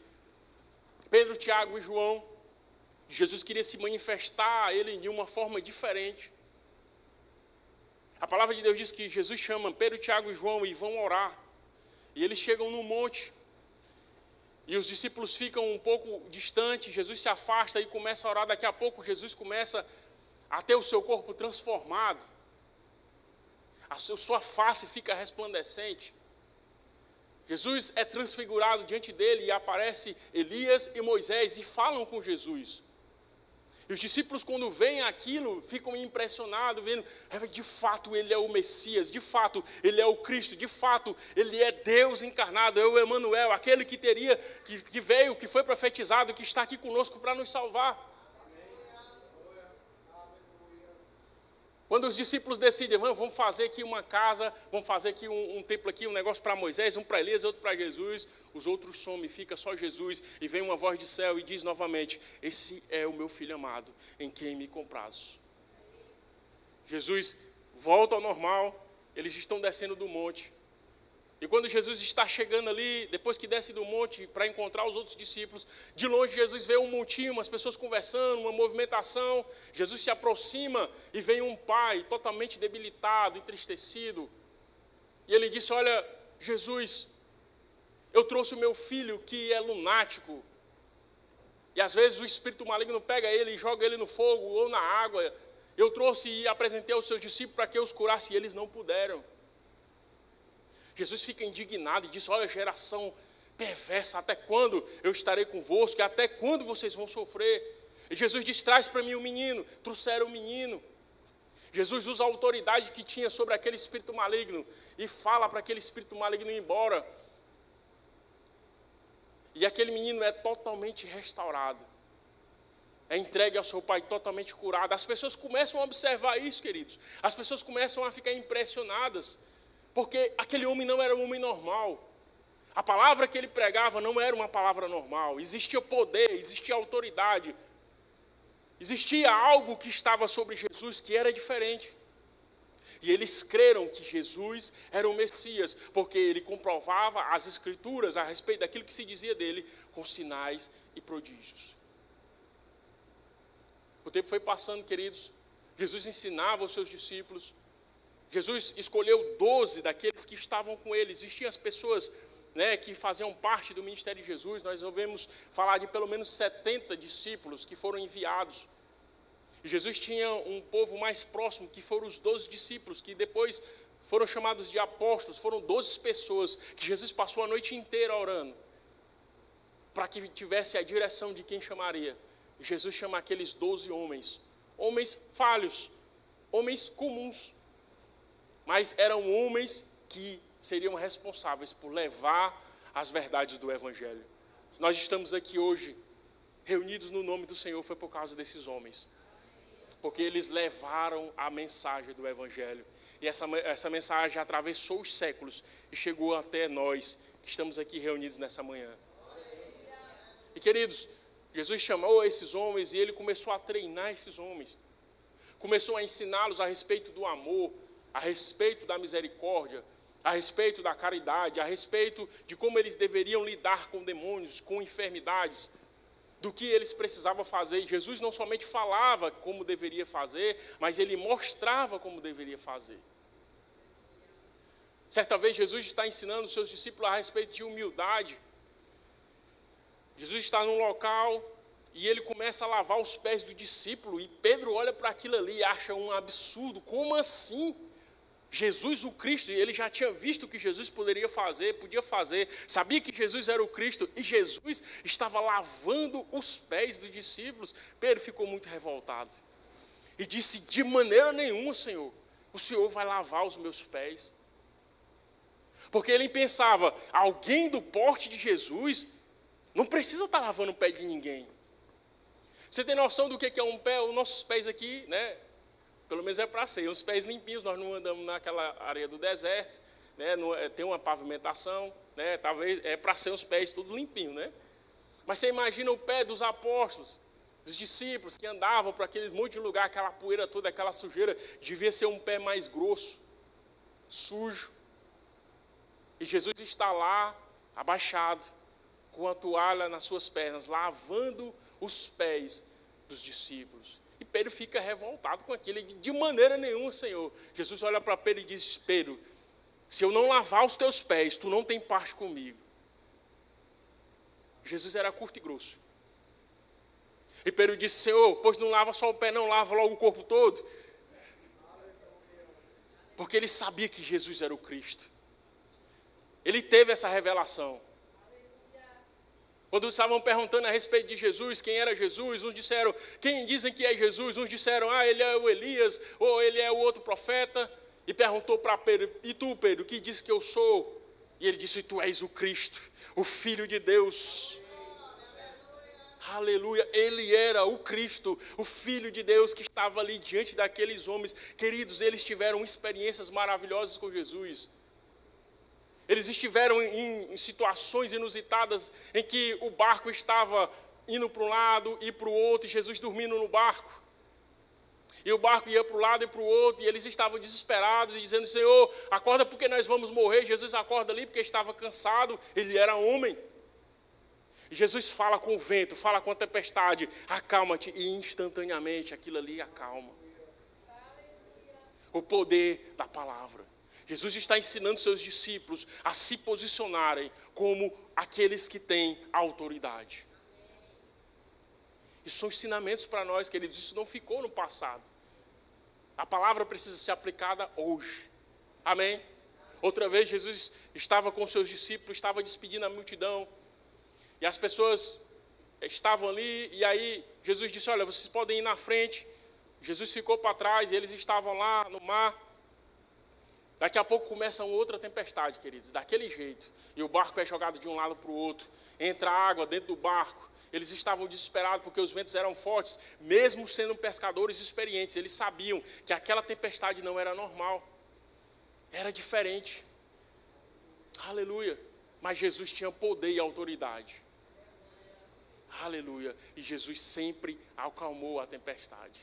Pedro, Tiago e João. Jesus queria se manifestar a ele de uma forma diferente. A palavra de Deus diz que Jesus chama Pedro, Tiago e João e vão orar. E eles chegam no monte. E os discípulos ficam um pouco distantes. Jesus se afasta e começa a orar. Daqui a pouco Jesus começa a ter o seu corpo transformado. A sua face fica resplandecente. Jesus é transfigurado diante dele e aparece Elias e Moisés e falam com Jesus. E os discípulos, quando veem aquilo, ficam impressionados, vendo: de fato ele é o Messias, de fato ele é o Cristo, de fato ele é Deus encarnado, é o Emanuel, aquele que veio, que foi profetizado, que está aqui conosco para nos salvar. Quando os discípulos decidem: vamos fazer aqui uma casa, vamos fazer aqui um templo aqui, um negócio para Moisés, um para Elias, outro para Jesus, os outros somem, fica só Jesus, e vem uma voz de céu e diz novamente: esse é o meu filho amado, em quem me comprazo. Jesus volta ao normal, eles estão descendo do monte. E quando Jesus está chegando ali, depois que desce do monte para encontrar os outros discípulos, de longe Jesus vê um montinho, umas pessoas conversando, uma movimentação. Jesus se aproxima e vem um pai totalmente debilitado, entristecido. E ele disse: olha, Jesus, eu trouxe o meu filho que é lunático. E às vezes o espírito maligno pega ele e joga ele no fogo ou na água. Eu trouxe e apresentei aos seus discípulos para que eu os curasse e eles não puderam. Jesus fica indignado e diz: olha, geração perversa, até quando eu estarei convosco? E até quando vocês vão sofrer? E Jesus diz: traz para mim o menino. Trouxeram o menino. Jesus usa a autoridade que tinha sobre aquele espírito maligno e fala para aquele espírito maligno ir embora. E aquele menino é totalmente restaurado. é entregue ao seu pai totalmente curado. As pessoas começam a observar isso, queridos. As pessoas começam a ficar impressionadas, porque aquele homem não era um homem normal. A palavra que ele pregava não era uma palavra normal. Existia poder, existia autoridade. Existia algo que estava sobre Jesus que era diferente. E eles creram que Jesus era o Messias, porque ele comprovava as Escrituras a respeito daquilo que se dizia dele, com sinais e prodígios. O tempo foi passando, queridos. Jesus ensinava os seus discípulos. Jesus escolheu 12 daqueles que estavam com ele. Existiam as pessoas, né, que faziam parte do ministério de Jesus. Nós ouvimos falar de pelo menos 70 discípulos que foram enviados. E Jesus tinha um povo mais próximo, que foram os 12 discípulos, que depois foram chamados de apóstolos. Foram 12 pessoas que Jesus passou a noite inteira orando, para que tivesse a direção de quem chamaria. E Jesus chama aqueles 12 homens, homens falhos, homens comuns, mas eram homens que seriam responsáveis por levar as verdades do Evangelho. Nós estamos aqui hoje, reunidos no nome do Senhor, foi por causa desses homens, porque eles levaram a mensagem do Evangelho, e essa mensagem atravessou os séculos e chegou até nós, que estamos aqui reunidos nessa manhã. E queridos, Jesus chamou esses homens e ele começou a treinar esses homens, começou a ensiná-los a respeito do amor, a respeito da misericórdia, a respeito da caridade, a respeito de como eles deveriam lidar com demônios, com enfermidades, do que eles precisavam fazer. Jesus não somente falava como deveria fazer, mas ele mostrava como deveria fazer. Certa vez Jesus está ensinando os seus discípulos a respeito de humildade. Jesus está num local e ele começa a lavar os pés do discípulo, e Pedro olha para aquilo ali e acha um absurdo. Como assim? Jesus o Cristo, e ele já tinha visto o que Jesus podia fazer, sabia que Jesus era o Cristo, e Jesus estava lavando os pés dos discípulos. Pedro ficou muito revoltado e disse: de maneira nenhuma, Senhor, o Senhor vai lavar os meus pés. Porque ele pensava, alguém do porte de Jesus não precisa estar lavando o pé de ninguém. Você tem noção do que é um pé? Os nossos pés aqui, né? Pelo menos é para ser, os pés limpinhos. Nós não andamos naquela areia do deserto, né? Tem uma pavimentação, né? Talvez é para ser os pés tudo limpinho, né? Mas você imagina o pé dos apóstolos, dos discípulos que andavam por aquele monte de lugar, aquela poeira toda, aquela sujeira, devia ser um pé mais grosso, sujo. E Jesus está lá, abaixado, com a toalha nas suas pernas, lavando os pés dos discípulos. E Pedro fica revoltado com aquilo. De maneira nenhuma, Senhor. Jesus olha para Pedro e diz: Pedro, se eu não lavar os teus pés, tu não tem parte comigo. Jesus era curto e grosso. E Pedro disse: Senhor, pois não lava só o pé, não, lava logo o corpo todo. Porque ele sabia que Jesus era o Cristo. Ele teve essa revelação. Quando estavam perguntando a respeito de Jesus, quem era Jesus, uns disseram, quem dizem que é Jesus? Uns disseram, ele é o Elias, ou ele é o outro profeta. E perguntou para Pedro, e tu, Pedro, que diz que eu sou? E ele disse, tu és o Cristo, o Filho de Deus. Aleluia, ele era o Cristo, o Filho de Deus que estava ali diante daqueles homens. Queridos, eles tiveram experiências maravilhosas com Jesus. Eles estiveram em situações inusitadas em que o barco estava indo para um lado e para o outro, e Jesus dormindo no barco. E o barco ia para um lado e para o outro, e eles estavam desesperados e dizendo, Senhor, acorda porque nós vamos morrer. Jesus acorda ali porque estava cansado, ele era homem. E Jesus fala com o vento, fala com a tempestade, acalma-te, e instantaneamente aquilo ali acalma. O poder da palavra. Jesus está ensinando seus discípulos a se posicionarem como aqueles que têm autoridade. Isso são ensinamentos para nós, queridos. Isso não ficou no passado. A palavra precisa ser aplicada hoje. Amém? Outra vez Jesus estava com seus discípulos, estava despedindo a multidão. E as pessoas estavam ali, e aí Jesus disse, olha, vocês podem ir na frente. Jesus ficou para trás, e eles estavam lá no mar. Daqui a pouco começa uma outra tempestade, queridos, daquele jeito. E o barco é jogado de um lado para o outro. Entra água dentro do barco. Eles estavam desesperados porque os ventos eram fortes, mesmo sendo pescadores experientes. Eles sabiam que aquela tempestade não era normal, era diferente. Aleluia. Mas Jesus tinha poder e autoridade. Aleluia. E Jesus sempre acalmou a tempestade.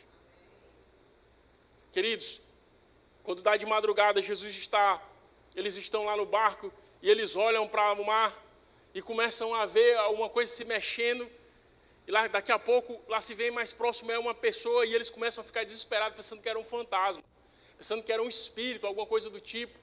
Queridos, quando dá de madrugada, eles estão lá no barco e eles olham para o mar e começam a ver alguma coisa se mexendo. E lá, daqui a pouco, lá se vê mais próximo é uma pessoa e eles começam a ficar desesperados, pensando que era um fantasma, pensando que era um espírito, alguma coisa do tipo.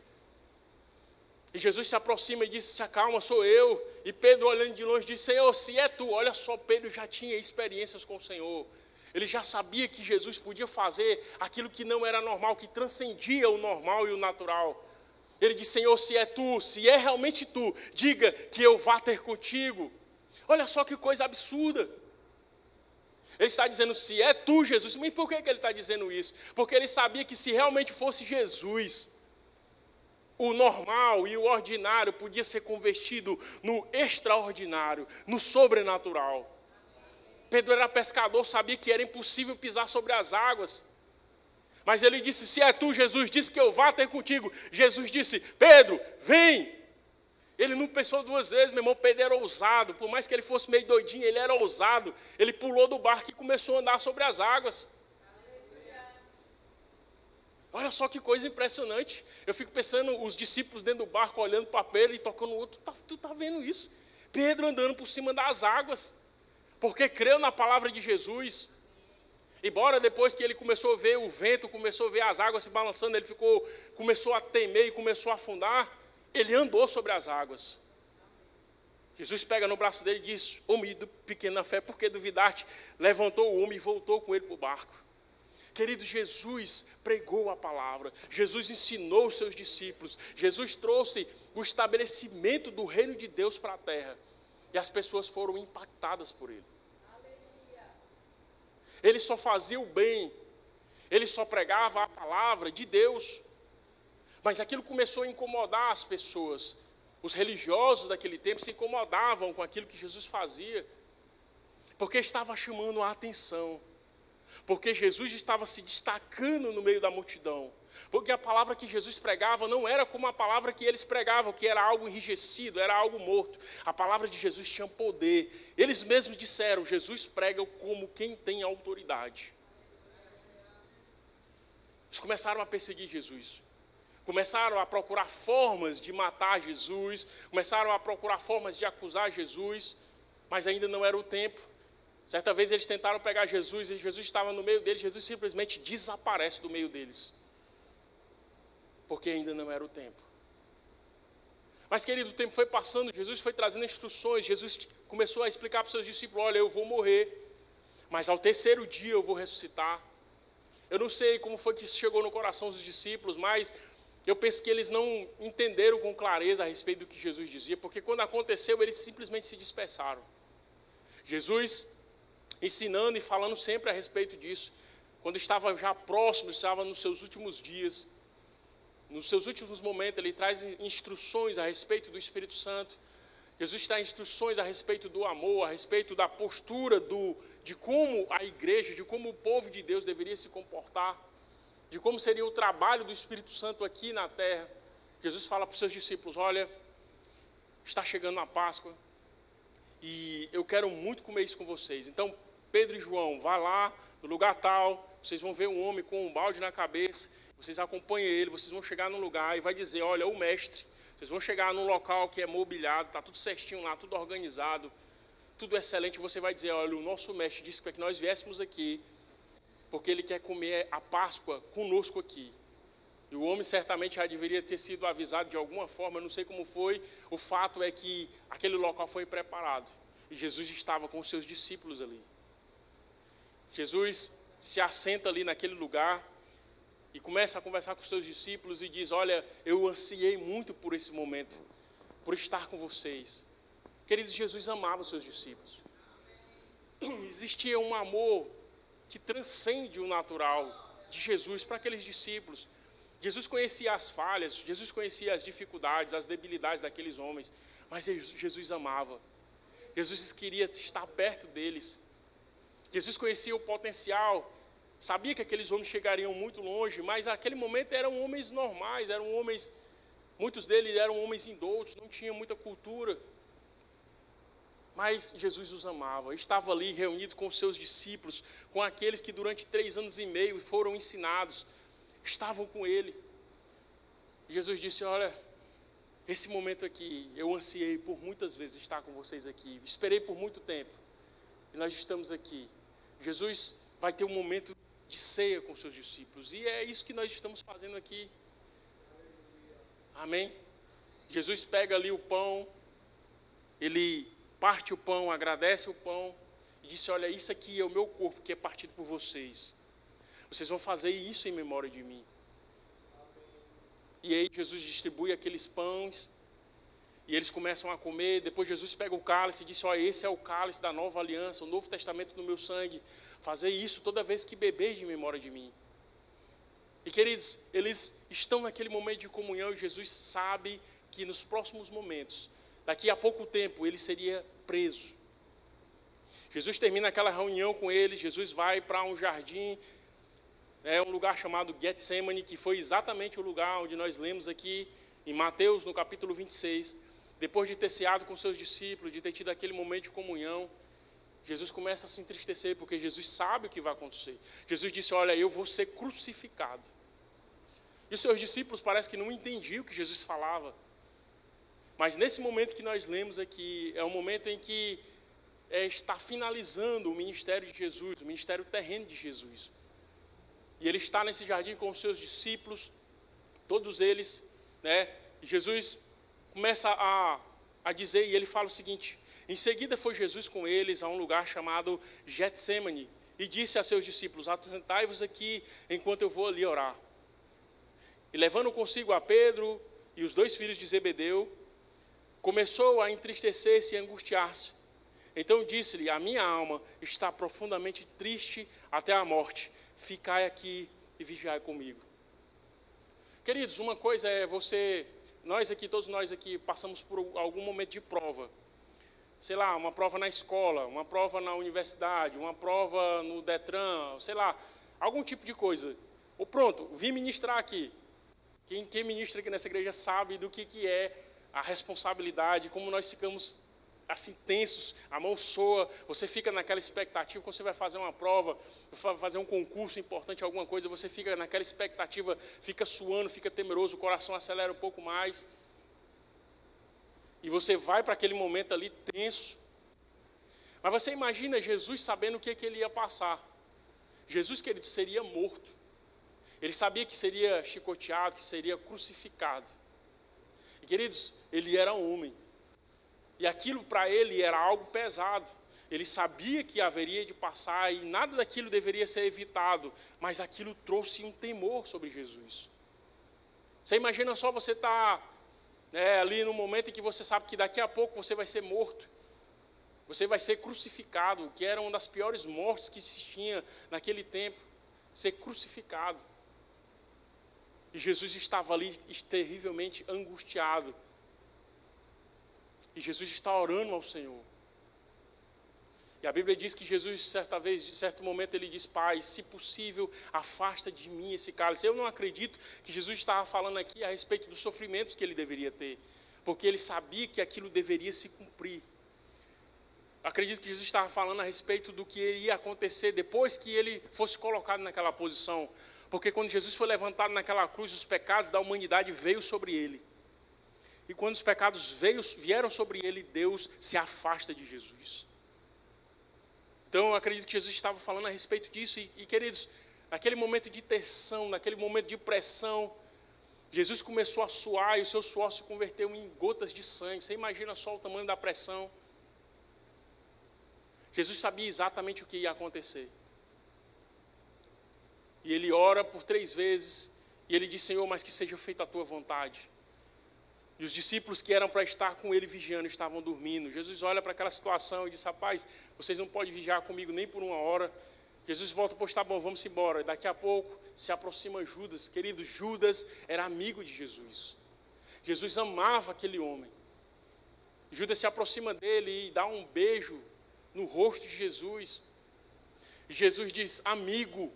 E Jesus se aproxima e diz: se acalma, sou eu. E Pedro, olhando de longe, diz: Senhor, se é tu. Olha só, Pedro já tinha experiências com o Senhor. Ele já sabia que Jesus podia fazer aquilo que não era normal, que transcendia o normal e o natural. Ele diz: Senhor, se é tu, se é realmente tu, diga que eu vá ter contigo. Olha só que coisa absurda. Ele está dizendo: se é tu, Jesus. Mas por que ele está dizendo isso? Porque ele sabia que se realmente fosse Jesus, o normal e o ordinário podia ser convertido no extraordinário, no sobrenatural. Pedro era pescador, sabia que era impossível pisar sobre as águas. Mas ele disse: se é tu, Jesus, disse que eu vá ter contigo. Jesus disse: Pedro, vem. Ele não pensou duas vezes, meu irmão. Pedro era ousado, por mais que ele fosse meio doidinho, ele era ousado. Ele pulou do barco e começou a andar sobre as águas. Olha só que coisa impressionante. Eu fico pensando, os discípulos dentro do barco olhando para Pedro e tocando o outro. Tu tá vendo isso? Pedro andando por cima das águas, porque creu na palavra de Jesus. Embora depois que ele começou a ver o vento, começou a ver as águas se balançando, ele começou a temer e começou a afundar. Ele andou sobre as águas. Jesus pega no braço dele e diz: homem de pequena fé, por que duvidaste? Levantou o homem e voltou com ele para o barco. Querido, Jesus pregou a palavra. Jesus ensinou os seus discípulos. Jesus trouxe o estabelecimento do reino de Deus para a terra. E as pessoas foram impactadas por ele. Ele só fazia o bem. Ele só pregava a palavra de Deus. Mas aquilo começou a incomodar as pessoas. Os religiosos daquele tempo se incomodavam com aquilo que Jesus fazia, porque estava chamando a atenção, porque Jesus estava se destacando no meio da multidão, porque a palavra que Jesus pregava não era como a palavra que eles pregavam, que era algo enrijecido, era algo morto. A palavra de Jesus tinha poder. Eles mesmos disseram: Jesus prega como quem tem autoridade. Eles começaram a perseguir Jesus. Começaram a procurar formas de matar Jesus, começaram a procurar formas de acusar Jesus, mas ainda não era o tempo. Certa vez eles tentaram pegar Jesus e Jesus estava no meio deles. Jesus simplesmente desaparece do meio deles, porque ainda não era o tempo. Mas, querido, o tempo foi passando, Jesus foi trazendo instruções, Jesus começou a explicar para os seus discípulos: olha, eu vou morrer, mas ao terceiro dia eu vou ressuscitar. Eu não sei como foi que isso chegou no coração dos discípulos, mas eu penso que eles não entenderam com clareza a respeito do que Jesus dizia, porque quando aconteceu, eles simplesmente se dispersaram. Jesus ensinando e falando sempre a respeito disso. Quando estava já próximo, estava nos seus últimos dias, nos seus últimos momentos, ele traz instruções a respeito do Espírito Santo. Jesus traz instruções a respeito do amor, a respeito da postura de como a igreja, de como o povo de Deus deveria se comportar, de como seria o trabalho do Espírito Santo aqui na terra. Jesus fala para os seus discípulos: olha, está chegando a Páscoa e eu quero muito comer isso com vocês. Então, Pedro e João, vá lá no lugar tal, vocês vão ver um homem com um balde na cabeça, vocês acompanham ele, vocês vão chegar num lugar e vai dizer: olha, o mestre. Vocês vão chegar num local que é mobiliado, está tudo certinho lá, tudo organizado, tudo excelente. Você vai dizer: olha, o nosso mestre disse que nós viéssemos aqui porque ele quer comer a Páscoa conosco aqui. E o homem certamente já deveria ter sido avisado de alguma forma, eu não sei como foi. O fato é que aquele local foi preparado e Jesus estava com os seus discípulos ali. Jesus se assenta ali naquele lugar e começa a conversar com os seus discípulos e diz: olha, eu ansiei muito por esse momento, por estar com vocês. Queridos, Jesus amava os seus discípulos. Existia um amor que transcende o natural de Jesus para aqueles discípulos. Jesus conhecia as falhas, Jesus conhecia as dificuldades, as debilidades daqueles homens, mas Jesus amava. Jesus queria estar perto deles. Jesus conhecia o potencial, sabia que aqueles homens chegariam muito longe, mas naquele momento eram homens normais, muitos deles eram homens indoutos, não tinham muita cultura. Mas Jesus os amava, estava ali reunido com os seus discípulos, com aqueles que durante 3 anos e meio foram ensinados, estavam com ele. Jesus disse: olha, esse momento aqui, eu ansiei por muitas vezes estar com vocês aqui, esperei por muito tempo, e nós estamos aqui. Jesus vai ter um momento de ceia com seus discípulos, e é isso que nós estamos fazendo aqui. Amém? Jesus pega ali o pão, ele parte o pão, agradece o pão, e disse: olha, isso aqui é o meu corpo que é partido por vocês. Vocês vão fazer isso em memória de mim. E aí Jesus distribui aqueles pães, e eles começam a comer. Depois Jesus pega o cálice e diz: olha, esse é o cálice da nova aliança, o novo testamento do meu sangue. Fazer isso toda vez que beber de memória de mim. E queridos, eles estão naquele momento de comunhão, e Jesus sabe que nos próximos momentos, daqui a pouco tempo, ele seria preso. Jesus termina aquela reunião com eles, Jesus vai para um jardim, um lugar chamado Getsemane, que foi exatamente o lugar onde nós lemos aqui em Mateus, no capítulo 26. Depois de ter ceado com seus discípulos, de ter tido aquele momento de comunhão, Jesus começa a se entristecer, porque Jesus sabe o que vai acontecer. Jesus disse: olha, eu vou ser crucificado. E os seus discípulos parece que não entendiam o que Jesus falava. Mas nesse momento que nós lemos aqui, é o momento em que está finalizando o ministério de Jesus, o ministério terreno de Jesus. E ele está nesse jardim com os seus discípulos, todos eles, e Jesus começa a dizer, e ele fala o seguinte: em seguida foi Jesus com eles a um lugar chamado Getsemane, e disse a seus discípulos: assentai-vos aqui enquanto eu vou ali orar. E levando consigo a Pedro e os 2 filhos de Zebedeu, começou a entristecer-se e angustiar-se. Então disse-lhe: a minha alma está profundamente triste até a morte. Ficai aqui e vigiai comigo. Queridos, uma coisa é todos nós aqui passamos por algum momento de prova. Sei lá, uma prova na escola, uma prova na universidade, uma prova no Detran, sei lá, algum tipo de coisa. Ou pronto, vim ministrar aqui. Quem ministra aqui nessa igreja sabe do que é a responsabilidade, como nós ficamos assim tensos, a mão soa, você fica naquela expectativa, quando você vai fazer uma prova, vai fazer um concurso importante, alguma coisa, você fica naquela expectativa, fica suando, fica temeroso, o coração acelera um pouco mais, e você vai para aquele momento ali tenso. Mas você imagina Jesus sabendo o que ele ia passar. Jesus, querido, seria morto. Ele sabia que seria chicoteado, que seria crucificado. E, queridos, ele era homem. E aquilo para ele era algo pesado. Ele sabia que haveria de passar e nada daquilo deveria ser evitado. Mas aquilo trouxe um temor sobre Jesus. Você imagina só você estar ali no momento em que você sabe que daqui a pouco você vai ser morto. Você vai ser crucificado, que era uma das piores mortes que se tinha naquele tempo. Ser crucificado. E Jesus estava ali terrivelmente angustiado. E Jesus está orando ao Senhor. E a Bíblia diz que Jesus, certo momento, ele diz: Pai, se possível, afasta de mim esse cálice. Eu não acredito que Jesus estava falando aqui a respeito dos sofrimentos que ele deveria ter, porque ele sabia que aquilo deveria se cumprir. Acredito que Jesus estava falando a respeito do que iria acontecer depois que ele fosse colocado naquela posição. Porque quando Jesus foi levantado naquela cruz, os pecados da humanidade veio sobre ele. E quando os pecados vieram sobre ele, Deus se afasta de Jesus. Então eu acredito que Jesus estava falando a respeito disso. E queridos, naquele momento de tensão, naquele momento de pressão, Jesus começou a suar e o seu suor se converteu em gotas de sangue. Você imagina só o tamanho da pressão. Jesus sabia exatamente o que ia acontecer. E ele ora por 3 vezes, e ele diz: Senhor, mas que seja feita a tua vontade. E os discípulos que eram para estar com ele vigiando estavam dormindo. Jesus olha para aquela situação e diz: rapaz, vocês não podem vigiar comigo nem por 1 hora. Jesus volta: pois tá bom, vamos embora. E daqui a pouco se aproxima Judas. Querido, Judas era amigo de Jesus. Jesus amava aquele homem. Judas se aproxima dele e dá um beijo no rosto de Jesus. E Jesus diz, amigo.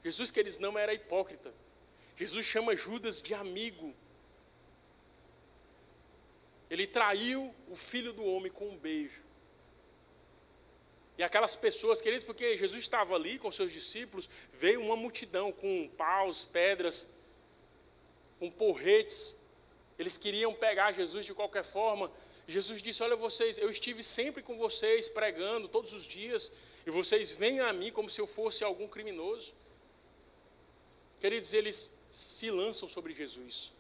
Jesus, queridos, não era hipócrita. Jesus chama Judas de amigo. Ele traiu o Filho do Homem com um beijo. E aquelas pessoas, queridos, porque Jesus estava ali com seus discípulos, veio uma multidão com paus, pedras, com porretes. Eles queriam pegar Jesus de qualquer forma. Jesus disse, olha vocês, eu estive sempre com vocês pregando todos os dias, e vocês vêm a mim como se eu fosse algum criminoso. Queridos, eles se lançam sobre Jesus.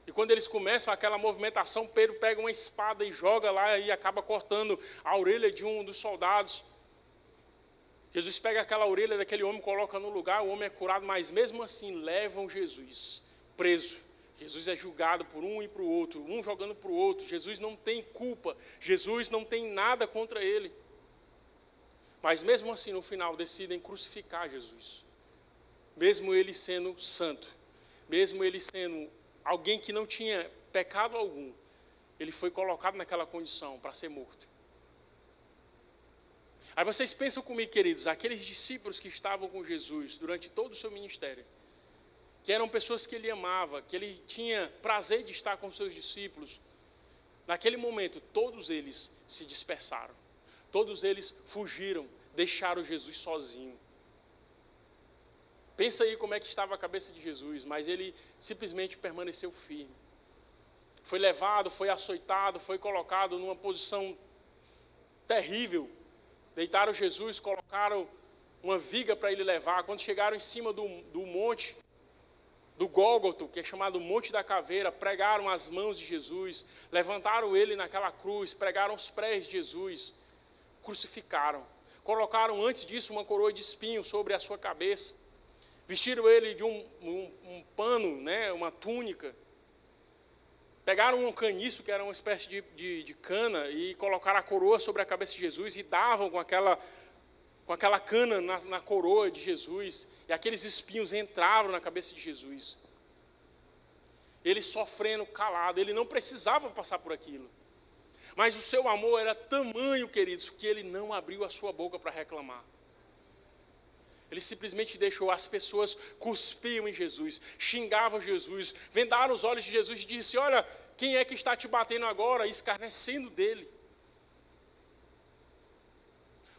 E quando eles começam aquela movimentação, Pedro pega uma espada e joga lá e acaba cortando a orelha de um dos soldados. Jesus pega aquela orelha daquele homem, coloca no lugar, o homem é curado, mas mesmo assim levam Jesus preso. Jesus é julgado por um e para o outro, um jogando para o outro. Jesus não tem culpa, Jesus não tem nada contra ele. Mas mesmo assim, no final, decidem crucificar Jesus. Mesmo ele sendo santo, mesmo ele sendo alguém que não tinha pecado algum, ele foi colocado naquela condição para ser morto. Aí vocês pensam comigo, queridos, aqueles discípulos que estavam com Jesus durante todo o seu ministério, que eram pessoas que ele amava, que ele tinha prazer de estar com seus discípulos, naquele momento todos eles se dispersaram, todos eles fugiram, deixaram Jesus sozinho. Pensa aí como é que estava a cabeça de Jesus, mas ele simplesmente permaneceu firme. Foi levado, foi açoitado, foi colocado numa posição terrível. Deitaram Jesus, colocaram uma viga para ele levar. Quando chegaram em cima do monte, do Gólgota, que é chamado Monte da Caveira, pregaram as mãos de Jesus, levantaram ele naquela cruz, pregaram os pés de Jesus, crucificaram. Colocaram antes disso uma coroa de espinho sobre a sua cabeça. Vestiram ele de um pano, né, uma túnica. Pegaram um caniço, que era uma espécie de cana, e colocaram a coroa sobre a cabeça de Jesus e davam com aquela cana na coroa de Jesus. E aqueles espinhos entravam na cabeça de Jesus. Ele sofrendo calado, ele não precisava passar por aquilo. Mas o seu amor era tamanho, queridos, que ele não abriu a sua boca para reclamar. Ele simplesmente deixou, as pessoas cuspiam em Jesus, xingavam Jesus, vendaram os olhos de Jesus e disse, olha, quem é que está te batendo agora? Escarnecendo dele.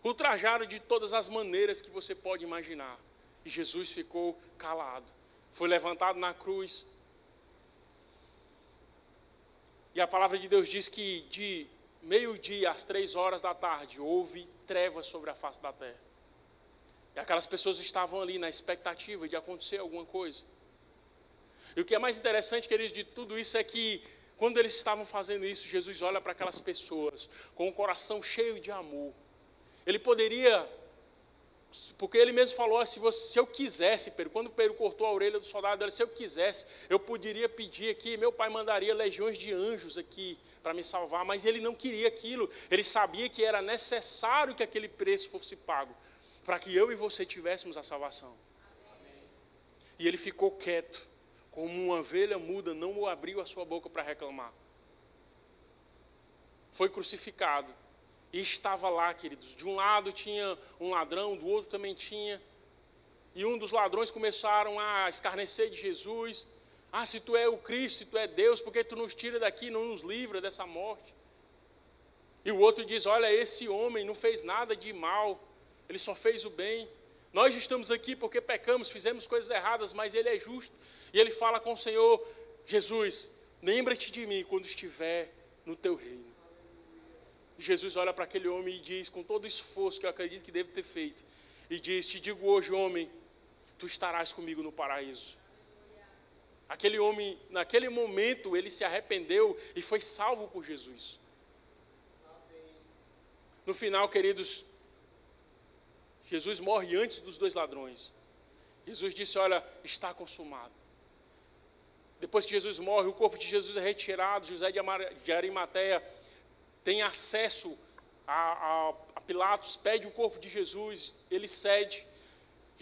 Ultrajaram de todas as maneiras que você pode imaginar. E Jesus ficou calado. Foi levantado na cruz. E a palavra de Deus diz que de meio-dia às 3h houve trevas sobre a face da terra. E aquelas pessoas estavam ali na expectativa de acontecer alguma coisa. E o que é mais interessante, queridos, de tudo isso é que quando eles estavam fazendo isso, Jesus olha para aquelas pessoas com um coração cheio de amor. Ele poderia, porque ele mesmo falou, se eu quisesse, Pedro, quando Pedro cortou a orelha do soldado, ele disse, se eu quisesse, eu poderia pedir aqui, meu pai mandaria legiões de anjos aqui para me salvar, mas ele não queria aquilo. Ele sabia que era necessário que aquele preço fosse pago, para que eu e você tivéssemos a salvação. Amém. E ele ficou quieto, como uma ovelha muda, não abriu a sua boca para reclamar. Foi crucificado. E estava lá, queridos. De um lado tinha um ladrão, do outro também tinha. E um dos ladrões começaram a escarnecer de Jesus. Ah, se tu é o Cristo, se tu é Deus, por que tu nos tira daqui, não nos livra dessa morte? E o outro diz, olha, esse homem não fez nada de mal. Ele só fez o bem. Nós estamos aqui porque pecamos, fizemos coisas erradas, mas ele é justo. E ele fala com o Senhor, Jesus, lembra-te de mim quando estiver no teu reino. E Jesus olha para aquele homem e diz, com todo o esforço que eu acredito que deve ter feito, e diz, te digo hoje, homem, tu estarás comigo no paraíso. Aquele homem, naquele momento, ele se arrependeu e foi salvo por Jesus. No final, queridos, Jesus morre antes dos dois ladrões. Jesus disse, olha, está consumado. Depois que Jesus morre, o corpo de Jesus é retirado. José de Arimateia tem acesso a Pilatos, pede o corpo de Jesus, ele cede.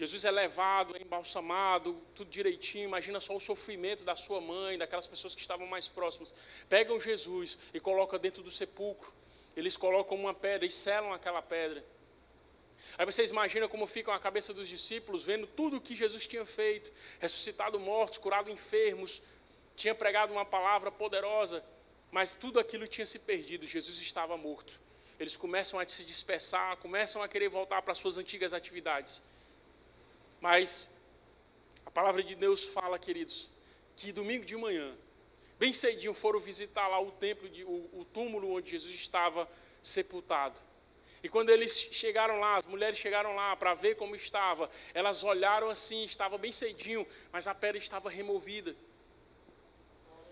Jesus é levado, é embalsamado, tudo direitinho. Imagina só o sofrimento da sua mãe, daquelas pessoas que estavam mais próximas. Pegam Jesus e colocam dentro do sepulcro. Eles colocam uma pedra e selam aquela pedra. Aí vocês imaginam como fica a cabeça dos discípulos, vendo tudo o que Jesus tinha feito. Ressuscitado mortos, curado enfermos, tinha pregado uma palavra poderosa, mas tudo aquilo tinha se perdido, Jesus estava morto. Eles começam a se dispersar, começam a querer voltar para suas antigas atividades. Mas a palavra de Deus fala, queridos, que domingo de manhã, bem cedinho, foram visitar lá o templo, o túmulo onde Jesus estava sepultado. E quando eles chegaram lá, as mulheres chegaram lá para ver como estava, elas olharam assim, estava bem cedinho, mas a pedra estava removida.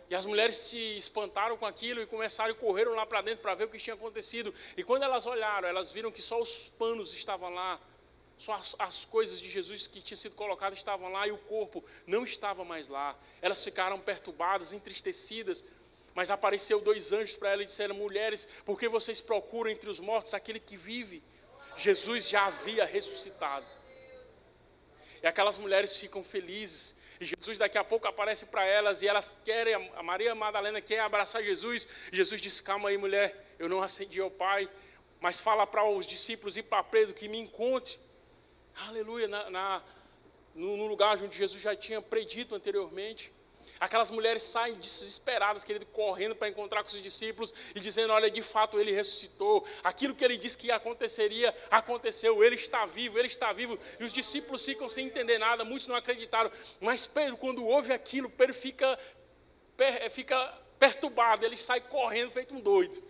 E as mulheres se espantaram com aquilo e começaram e correram lá para dentro para ver o que tinha acontecido. E quando elas olharam, elas viram que só os panos estavam lá, só as coisas de Jesus que tinham sido colocadas estavam lá e o corpo não estava mais lá. Elas ficaram perturbadas, entristecidas, mas apareceu 2 anjos para elas e disseram: mulheres, por que vocês procuram entre os mortos aquele que vive? Jesus já havia ressuscitado. E aquelas mulheres ficam felizes. E Jesus daqui a pouco aparece para elas e elas querem, a Maria Madalena quer abraçar Jesus. E Jesus disse: calma aí, mulher, eu não ascendi ao Pai, mas fala para os discípulos e para Pedro que me encontre. Aleluia, no lugar onde Jesus já tinha predito anteriormente. Aquelas mulheres saem desesperadas, querido, correndo para encontrar com os discípulos e dizendo: olha, de fato ele ressuscitou, aquilo que ele disse que aconteceria, aconteceu, ele está vivo, ele está vivo. E os discípulos ficam sem entender nada, muitos não acreditaram, mas Pedro, quando ouve aquilo, Pedro fica perturbado, ele sai correndo feito um doido,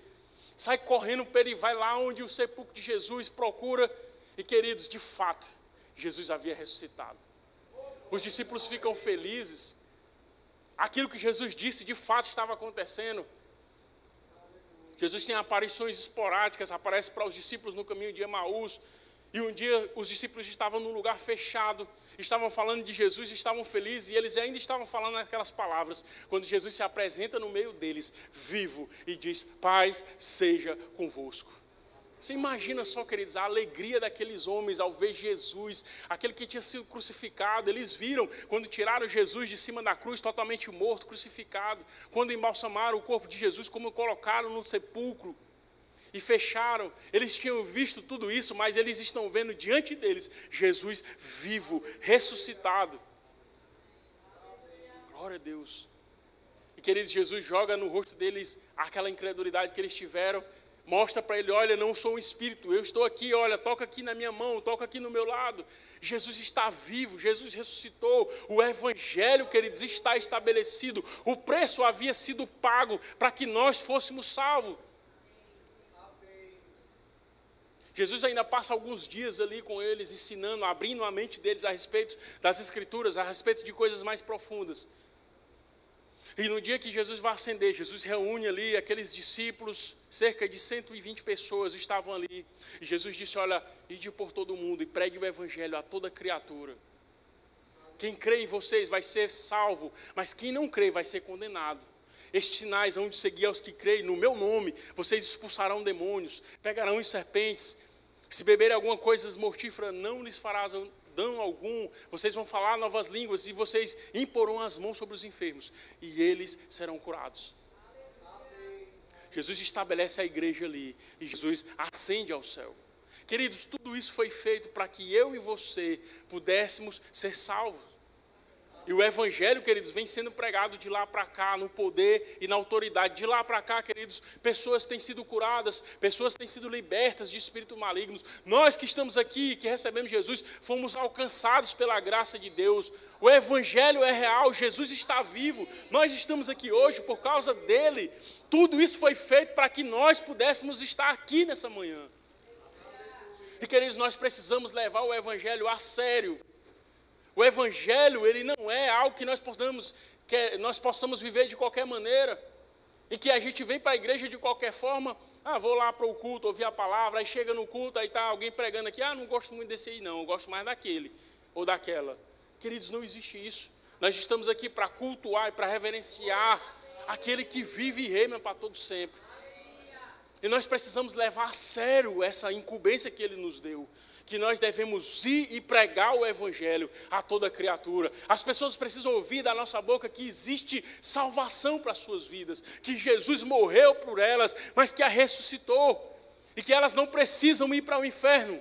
sai correndo, Pedro, e vai lá onde o sepulcro de Jesus, procura, e queridos, de fato, Jesus havia ressuscitado. Os discípulos ficam felizes. Aquilo que Jesus disse de fato estava acontecendo. Jesus tem aparições esporádicas, aparece para os discípulos no caminho de Emaús. E um dia os discípulos estavam num lugar fechado, estavam falando de Jesus, estavam felizes, e eles ainda estavam falando aquelas palavras, quando Jesus se apresenta no meio deles, vivo, e diz: paz seja convosco. Você imagina só, queridos, a alegria daqueles homens ao ver Jesus, aquele que tinha sido crucificado. Eles viram quando tiraram Jesus de cima da cruz, totalmente morto, crucificado. Quando embalsamaram o corpo de Jesus, como colocaram no sepulcro e fecharam. Eles tinham visto tudo isso, mas eles estão vendo diante deles Jesus vivo, ressuscitado. Glória a Deus. E, queridos, Jesus joga no rosto deles aquela incredulidade que eles tiveram. Mostra para ele: olha, não sou um espírito, eu estou aqui, olha, toca aqui na minha mão, toca aqui no meu lado. Jesus está vivo, Jesus ressuscitou, o evangelho, queridos, está estabelecido, o preço havia sido pago para que nós fôssemos salvos. Jesus ainda passa alguns dias ali com eles, ensinando, abrindo a mente deles a respeito das Escrituras, a respeito de coisas mais profundas. E no dia que Jesus vai ascender, Jesus reúne ali aqueles discípulos, cerca de 120 pessoas estavam ali. E Jesus disse: olha, ide por todo mundo e pregue o evangelho a toda criatura. Quem crê em vocês vai ser salvo, mas quem não crê vai ser condenado. Estes sinais hão de seguir aos que creem no meu nome. Vocês expulsarão demônios, pegarão em serpentes. Se beberem alguma coisa mortífera, não lhes fará dano algum. Vocês vão falar novas línguas e vocês imporão as mãos sobre os enfermos e eles serão curados. Jesus estabelece a igreja ali e Jesus ascende ao céu. Queridos, tudo isso foi feito para que eu e você pudéssemos ser salvos. E o evangelho, queridos, vem sendo pregado de lá para cá, no poder e na autoridade. De lá para cá, queridos, pessoas têm sido curadas, pessoas têm sido libertas de espíritos malignos. Nós que estamos aqui, que recebemos Jesus, fomos alcançados pela graça de Deus. O evangelho é real, Jesus está vivo. Nós estamos aqui hoje por causa dele. Tudo isso foi feito para que nós pudéssemos estar aqui nessa manhã. E, queridos, nós precisamos levar o evangelho a sério. O evangelho, ele não é algo que nós possamos viver de qualquer maneira, em que a gente vem para a igreja de qualquer forma. Vou lá para o culto, ouvir a palavra, aí chega no culto, aí está alguém pregando aqui: não gosto muito desse aí não, eu gosto mais daquele ou daquela. Queridos, não existe isso. Nós estamos aqui para cultuar e para reverenciar aquele que vive e reina para todo sempre. E nós precisamos levar a sério essa incumbência que ele nos deu. que nós devemos ir e pregar o evangelho a toda criatura. As pessoas precisam ouvir da nossa boca que existe salvação para as suas vidas, que Jesus morreu por elas, mas que a ressuscitou, e que elas não precisam ir para o inferno.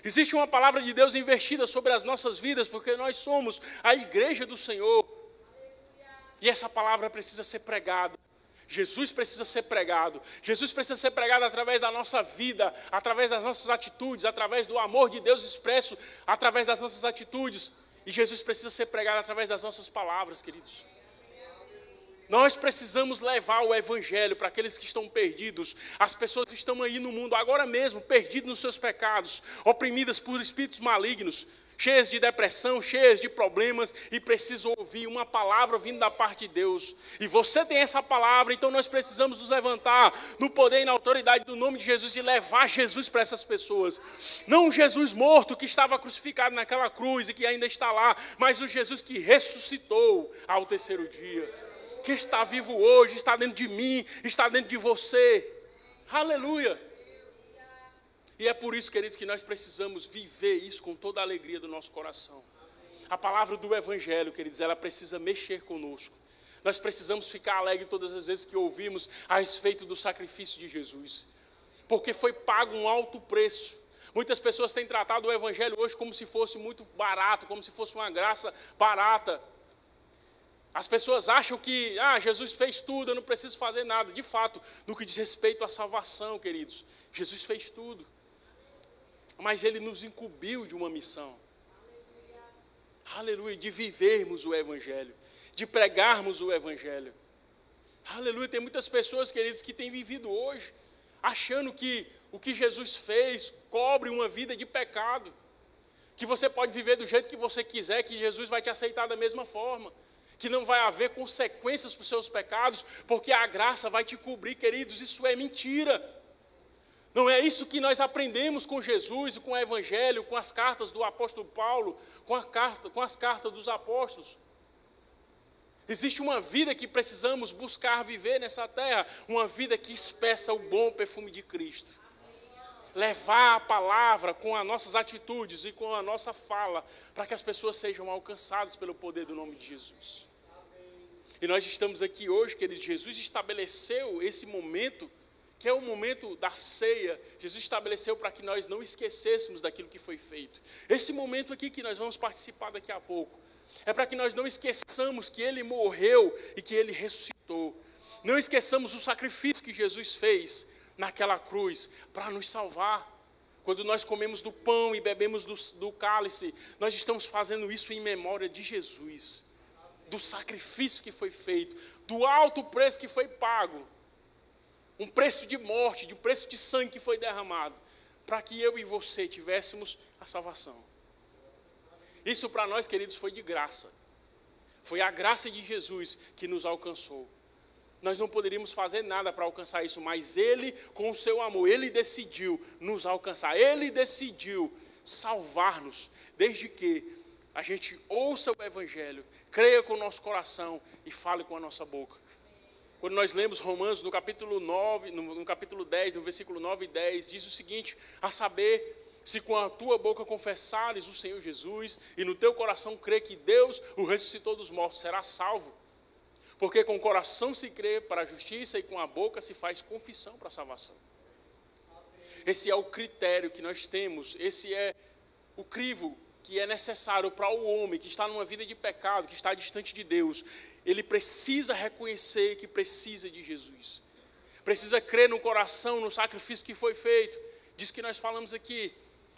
Existe uma palavra de Deus investida sobre as nossas vidas, porque nós somos a igreja do Senhor. E essa palavra precisa ser pregada. Jesus precisa ser pregado. Jesus precisa ser pregado através da nossa vida, através das nossas atitudes, através do amor de Deus expresso, através das nossas atitudes. E Jesus precisa ser pregado através das nossas palavras, queridos. Nós precisamos levar o evangelho para aqueles que estão perdidos. As pessoas que estão aí no mundo agora mesmo, perdidas nos seus pecados, oprimidas por espíritos malignos, cheias de depressão, cheias de problemas, e precisam ouvir uma palavra vindo da parte de Deus. E você tem essa palavra, então nós precisamos nos levantar no poder e na autoridade do nome de Jesus e levar Jesus para essas pessoas. Não o Jesus morto que estava crucificado naquela cruz e que ainda está lá, mas o Jesus que ressuscitou ao terceiro dia, que está vivo hoje, está dentro de mim, está dentro de você. Aleluia! E é por isso, queridos, que nós precisamos viver isso com toda a alegria do nosso coração. A palavra do evangelho, queridos, ela precisa mexer conosco. Nós precisamos ficar alegres todas as vezes que ouvimos a respeito do sacrifício de Jesus, porque foi pago um alto preço. Muitas pessoas têm tratado o evangelho hoje como se fosse muito barato, como se fosse uma graça barata. As pessoas acham que Jesus fez tudo, eu não preciso fazer nada. De fato, no que diz respeito à salvação, queridos, Jesus fez tudo. Mas Ele nos incumbiu de uma missão. Aleluia, de vivermos o evangelho, de pregarmos o evangelho. Aleluia, tem muitas pessoas, queridos, que têm vivido hoje, achando que o que Jesus fez cobre uma vida de pecado, que você pode viver do jeito que você quiser, que Jesus vai te aceitar da mesma forma, que não vai haver consequências para os seus pecados, porque a graça vai te cobrir, queridos. Isso é mentira. Não é isso que nós aprendemos com Jesus e com o evangelho, com as cartas do apóstolo Paulo, com as cartas dos apóstolos. Existe uma vida que precisamos buscar viver nessa terra, uma vida que expressa o bom perfume de Cristo. Levar a palavra com as nossas atitudes e com a nossa fala, para que as pessoas sejam alcançadas pelo poder do nome de Jesus. E nós estamos aqui hoje, queridos, Jesus estabeleceu esse momento, que é o momento da ceia. Jesus estabeleceu para que nós não esquecêssemos daquilo que foi feito. Esse momento aqui que nós vamos participar daqui a pouco, é para que nós não esqueçamos que Ele morreu e que Ele ressuscitou. Não esqueçamos o sacrifício que Jesus fez naquela cruz para nos salvar. Quando nós comemos do pão e bebemos do cálice, nós estamos fazendo isso em memória de Jesus, do sacrifício que foi feito, do alto preço que foi pago, um preço de morte, de preço de sangue que foi derramado, para que eu e você tivéssemos a salvação. Isso para nós, queridos, foi de graça. Foi a graça de Jesus que nos alcançou. Nós não poderíamos fazer nada para alcançar isso, mas Ele, com o seu amor, Ele decidiu nos alcançar. Ele decidiu salvar-nos, desde que a gente ouça o evangelho, creia com o nosso coração e fale com a nossa boca. Quando nós lemos Romanos no capítulo 9, no capítulo 10, no versículo 9 e 10, diz o seguinte: a saber, se com a tua boca confessares o Senhor Jesus e no teu coração crê que Deus o ressuscitou dos mortos, serás salvo. Porque com o coração se crê para a justiça e com a boca se faz confissão para a salvação. Esse é o critério que nós temos, esse é o crivo que é necessário para o homem que está numa vida de pecado, que está distante de Deus. Ele precisa reconhecer que precisa de Jesus. Precisa crer no coração, no sacrifício que foi feito. Diz que nós falamos aqui.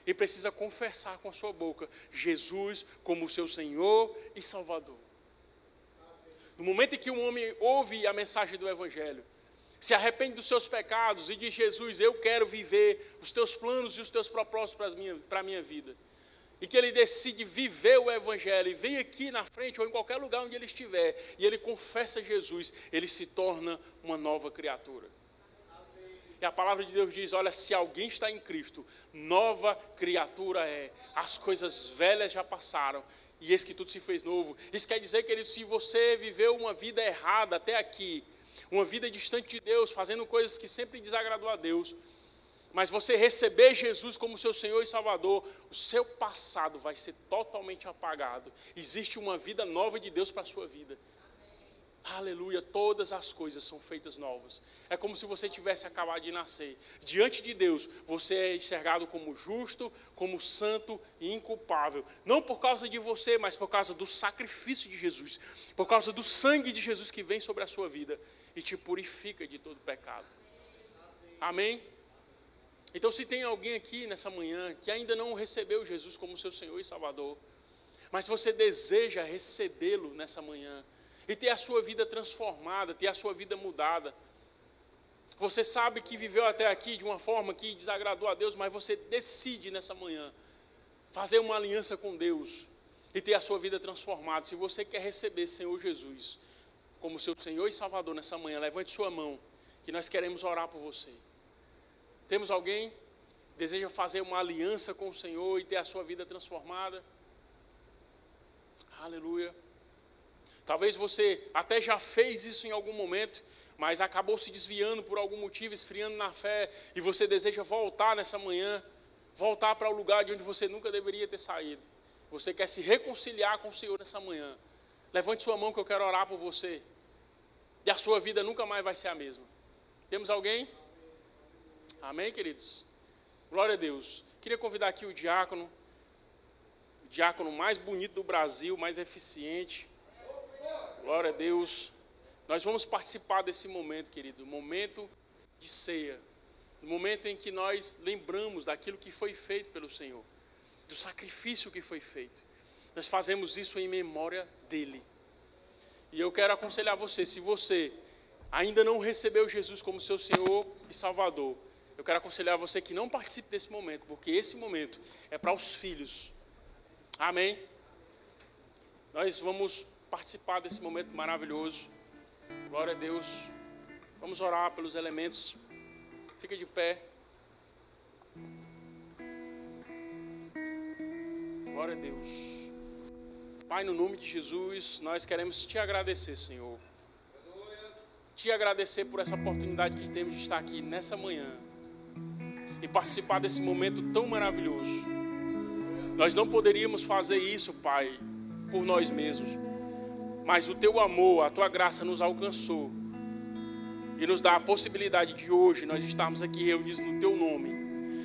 E precisa confessar com a sua boca Jesus como seu Senhor e Salvador. No momento em que um homem ouve a mensagem do Evangelho, se arrepende dos seus pecados e diz: Jesus, eu quero viver os teus planos e os teus propósitos para a minha vida. E que ele decide viver o Evangelho e vem aqui na frente ou em qualquer lugar onde ele estiver e ele confessa Jesus, ele se torna uma nova criatura. E a palavra de Deus diz: olha, se alguém está em Cristo, nova criatura é. As coisas velhas já passaram e eis que tudo se fez novo. Isso quer dizer, querido, se você viveu uma vida errada até aqui, uma vida distante de Deus, fazendo coisas que sempre desagradou a Deus, mas você receber Jesus como seu Senhor e Salvador, o seu passado vai ser totalmente apagado. Existe uma vida nova de Deus para a sua vida. Aleluia, todas as coisas são feitas novas. É como se você tivesse acabado de nascer. Diante de Deus, você é enxergado como justo, como santo e inculpável. Não por causa de você, mas por causa do sacrifício de Jesus. Por causa do sangue de Jesus que vem sobre a sua vida e te purifica de todo pecado. Amém? Então, se tem alguém aqui nessa manhã que ainda não recebeu Jesus como seu Senhor e Salvador, mas você deseja recebê-lo nessa manhã, e ter a sua vida transformada, ter a sua vida mudada. Você sabe que viveu até aqui de uma forma que desagradou a Deus, mas você decide nessa manhã fazer uma aliança com Deus e ter a sua vida transformada. Se você quer receber Senhor Jesus como seu Senhor e Salvador nessa manhã, levante sua mão, que nós queremos orar por você. Temos alguém que deseja fazer uma aliança com o Senhor e ter a sua vida transformada? Aleluia. Talvez você até já fez isso em algum momento, mas acabou se desviando por algum motivo, esfriando na fé, e você deseja voltar nessa manhã, voltar para o lugar de onde você nunca deveria ter saído. Você quer se reconciliar com o Senhor nessa manhã. Levante sua mão que eu quero orar por você. E a sua vida nunca mais vai ser a mesma. Temos alguém? Amém, queridos? Glória a Deus. Queria convidar aqui o diácono mais bonito do Brasil, mais eficiente. Glória a Deus. Nós vamos participar desse momento, querido, momento de ceia, no momento em que nós lembramos daquilo que foi feito pelo Senhor, do sacrifício que foi feito. Nós fazemos isso em memória dele. E eu quero aconselhar você, se você ainda não recebeu Jesus como seu Senhor e Salvador, eu quero aconselhar você que não participe desse momento, porque esse momento é para os filhos. Amém? Nós vamos participar desse momento maravilhoso. Glória a Deus. Vamos orar pelos elementos. Fica de pé. Glória a Deus. Pai, no nome de Jesus, nós queremos te agradecer, Senhor. Te agradecer por essa oportunidade que temos de estar aqui nessa manhã e participar desse momento tão maravilhoso. Nós não poderíamos fazer isso, Pai, por nós mesmos. Mas o teu amor, a tua graça nos alcançou e nos dá a possibilidade de hoje nós estarmos aqui reunidos no teu nome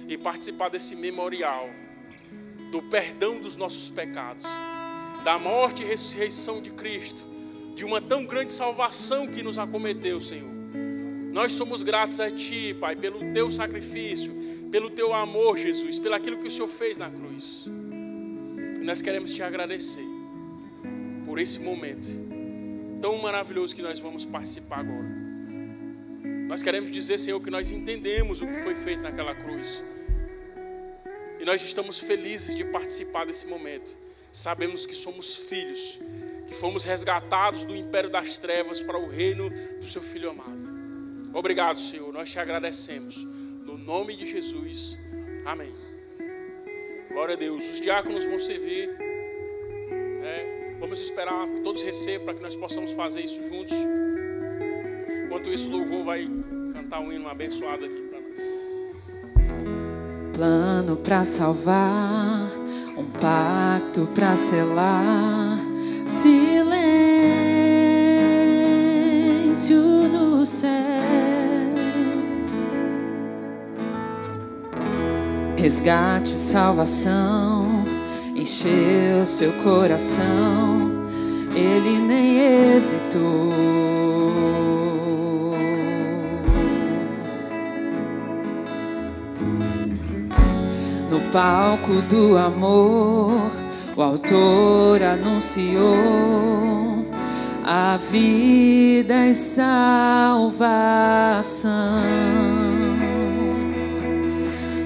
e participar desse memorial do perdão dos nossos pecados, da morte e ressurreição de Cristo, de uma tão grande salvação que nos acometeu, Senhor. Nós somos gratos a Ti, Pai, pelo Teu sacrifício, pelo Teu amor, Jesus, pelo aquilo que o Senhor fez na cruz. E nós queremos Te agradecer por esse momento tão maravilhoso que nós vamos participar agora. Nós queremos dizer, Senhor, que nós entendemos o que foi feito naquela cruz. E nós estamos felizes de participar desse momento. Sabemos que somos filhos, que fomos resgatados do império das trevas para o reino do Seu Filho amado. Obrigado, Senhor, nós Te agradecemos. No nome de Jesus, amém. Glória a Deus. Os diáconos vão servir. Vamos esperar que todos recebam para que nós possamos fazer isso juntos. Enquanto isso, o louvor vai cantar um hino abençoado aqui para nós. Plano para salvar, um pacto para selar, silêncio no céu, resgate, salvação, encheu seu coração, ele nem hesitou. No palco do amor, o autor anunciou a vida e salvação.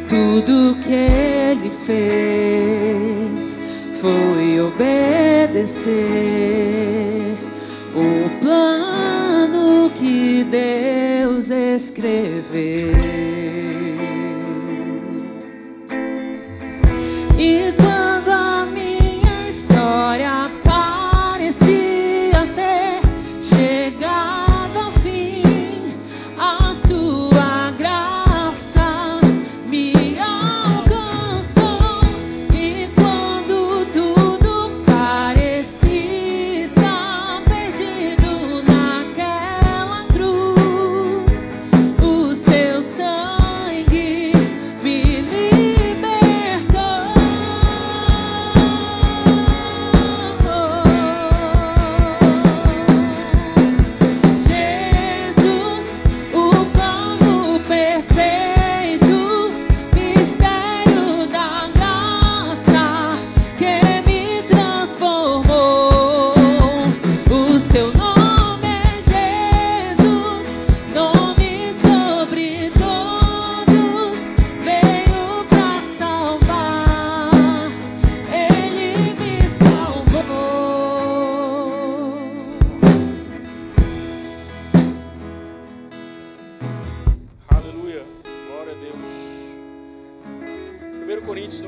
Tudo que ele fez foi obedecer o plano que Deus escreveu. E quando a minha história parecia ter chegado ao fim, a sua graça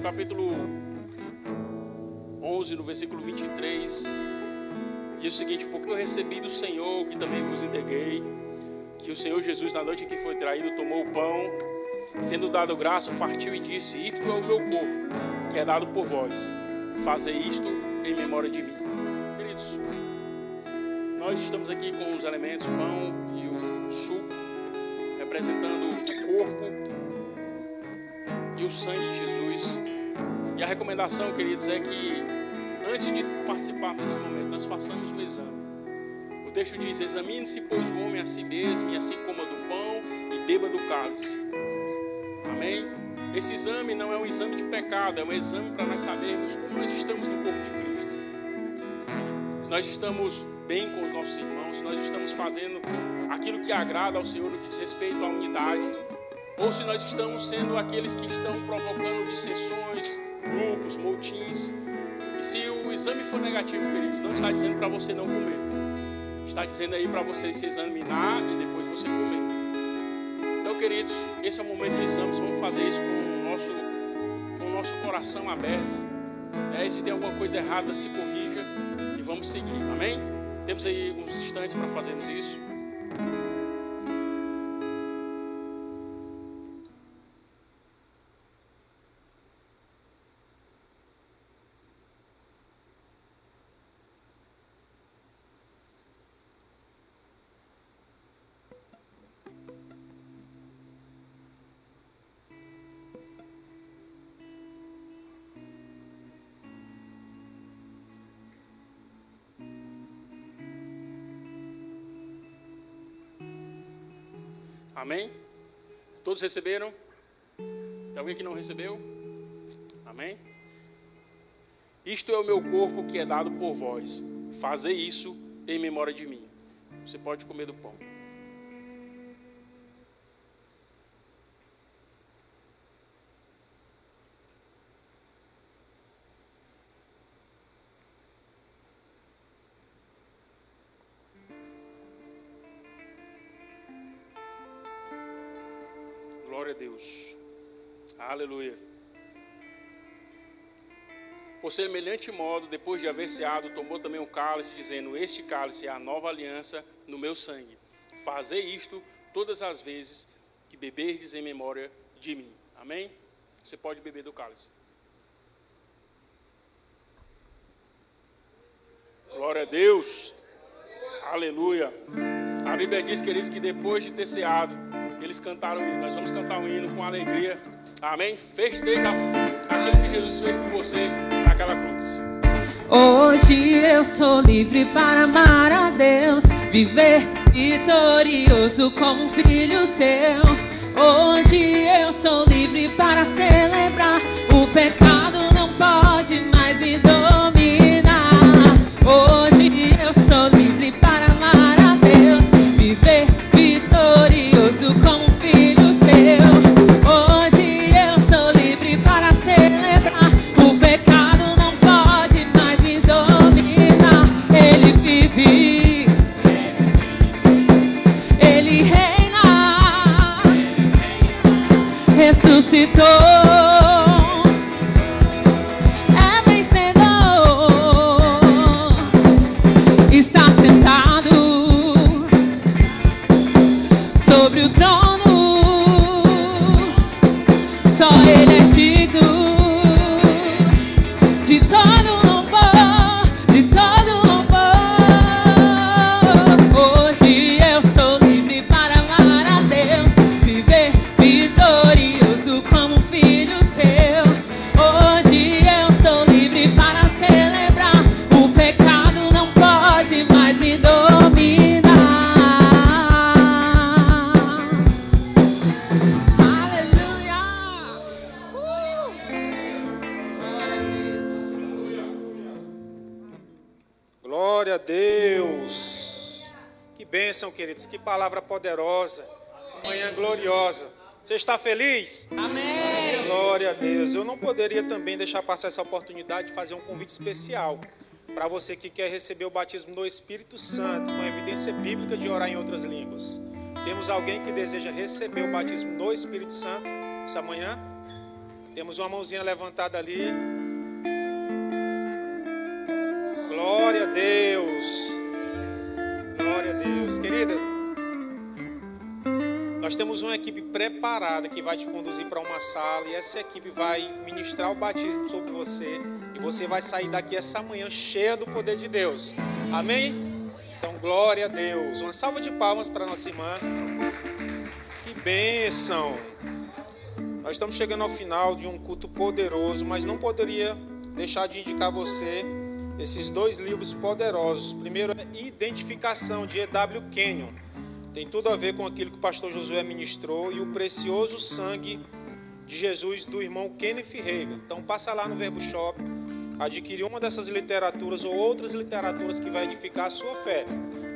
no capítulo 11, no versículo 23, diz o seguinte: porque eu recebi do Senhor, que também vos entreguei, que o Senhor Jesus, na noite em que foi traído, tomou o pão, tendo dado graça, partiu e disse: isto é o meu corpo, que é dado por vós, fazei isto em memória de mim. Queridos, nós estamos aqui com os elementos, o pão e o suco, representando o corpo e o sangue de Jesus. E a recomendação, queridos, é que antes de participar desse momento, nós façamos um exame. O texto diz: examine-se, pois, o homem a si mesmo, e assim coma do pão e beba do cálice. Amém? Esse exame não é um exame de pecado, é um exame para nós sabermos como nós estamos no corpo de Cristo. Se nós estamos bem com os nossos irmãos, se nós estamos fazendo aquilo que agrada ao Senhor no que diz respeito à unidade, ou se nós estamos sendo aqueles que estão provocando dissensões, grupos, motins. E se o exame for negativo, queridos, não está dizendo para você não comer, está dizendo aí para você se examinar e depois você comer. Então, queridos, esse é o momento de exames. Vamos fazer isso com o nosso coração aberto, né? E se tem alguma coisa errada, se corrija e vamos seguir, amém? Temos aí uns instantes para fazermos isso. Amém? Todos receberam? Tem alguém que não recebeu? Amém? Isto é o meu corpo que é dado por vós. Fazei isso em memória de mim. Você pode comer do pão. Glória a Deus. Aleluia. Por semelhante modo, depois de haver ceado, tomou também um cálice, dizendo: este cálice é a nova aliança no meu sangue. Fazei isto todas as vezes que beberdes em memória de mim. Amém? Você pode beber do cálice. Glória a Deus. Aleluia. A Bíblia diz, queridos, que depois de ter ceado, eles cantaram o hino. Nós vamos cantar o hino com alegria. Amém? Festeja aquilo que Jesus fez por você naquela cruz. Hoje eu sou livre para amar a Deus, viver vitorioso como um filho seu. Hoje eu sou livre para celebrar. O pecado não pode mais me dominar. Hoje eu sou livre para amar a Deus, viver vitorioso como um filho seu. Hoje eu sou livre para celebrar. O pecado não pode mais me dominar. Ele vive, Ele reina, ressuscitou, é vencedor, está sentado sobre o trono. Só Ele é digno de todo louvor, de todo louvor. Hoje eu sou livre para amar a Deus, viver vitorioso como um filho seu. Hoje eu sou livre para celebrar. O pecado não pode mais me dominar. Aleluia! Glória a Deus. Que bênção, queridos. Que palavra poderosa. Manhã gloriosa. Você está feliz? Amém! Glória a Deus. Eu não poderia também deixar passar essa oportunidade de fazer um convite especial para você que quer receber o batismo no Espírito Santo, com evidência bíblica de orar em outras línguas. Temos alguém que deseja receber o batismo no Espírito Santo essa manhã? Temos uma mãozinha levantada ali. Glória a Deus. Glória a Deus. Querida, nós temos uma equipe preparada que vai te conduzir para uma sala. E essa equipe vai ministrar o batismo sobre você. E você vai sair daqui essa manhã cheia do poder de Deus. Amém? Então, glória a Deus. Uma salva de palmas para nossa irmã. Que bênção. Nós estamos chegando ao final de um culto poderoso, mas não poderia deixar de indicar a você esses 2 livros poderosos. Primeiro é Identificação, de E.W. Kenyon. Tem tudo a ver com aquilo que o pastor Josué ministrou. E o Precioso Sangue de Jesus, do irmão Kenneth Reagan. Então passa lá no Verbo Shop, adquirir uma dessas literaturas ou outras literaturas que vai edificar a sua fé.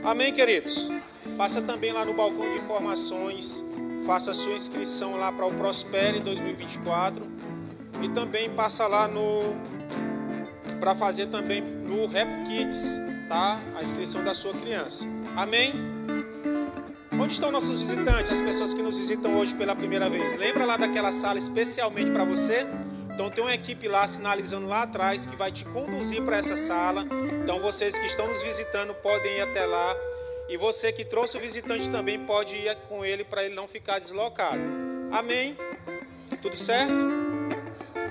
Amém, queridos? Passa também lá no balcão de informações. Faça a sua inscrição lá para o Prospere 2024. E também passa lá para fazer também no Rap Kids, tá? A inscrição da sua criança. Amém? Onde estão nossos visitantes? As pessoas que nos visitam hoje pela primeira vez. Lembra lá daquela sala especialmente para você? Então tem uma equipe lá sinalizando lá atrás que vai te conduzir para essa sala. Então vocês que estão nos visitando podem ir até lá. E você que trouxe o visitante também pode ir com ele para ele não ficar deslocado. Amém? Tudo certo?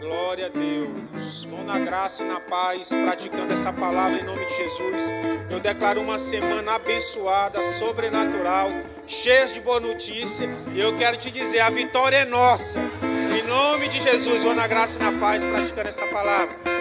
Glória a Deus. Vão na graça e na paz, praticando essa palavra em nome de Jesus. Eu declaro uma semana abençoada, sobrenatural, cheia de boa notícia. E eu quero te dizer, a vitória é nossa. Em nome de Jesus, vão na graça e na paz, praticando essa palavra.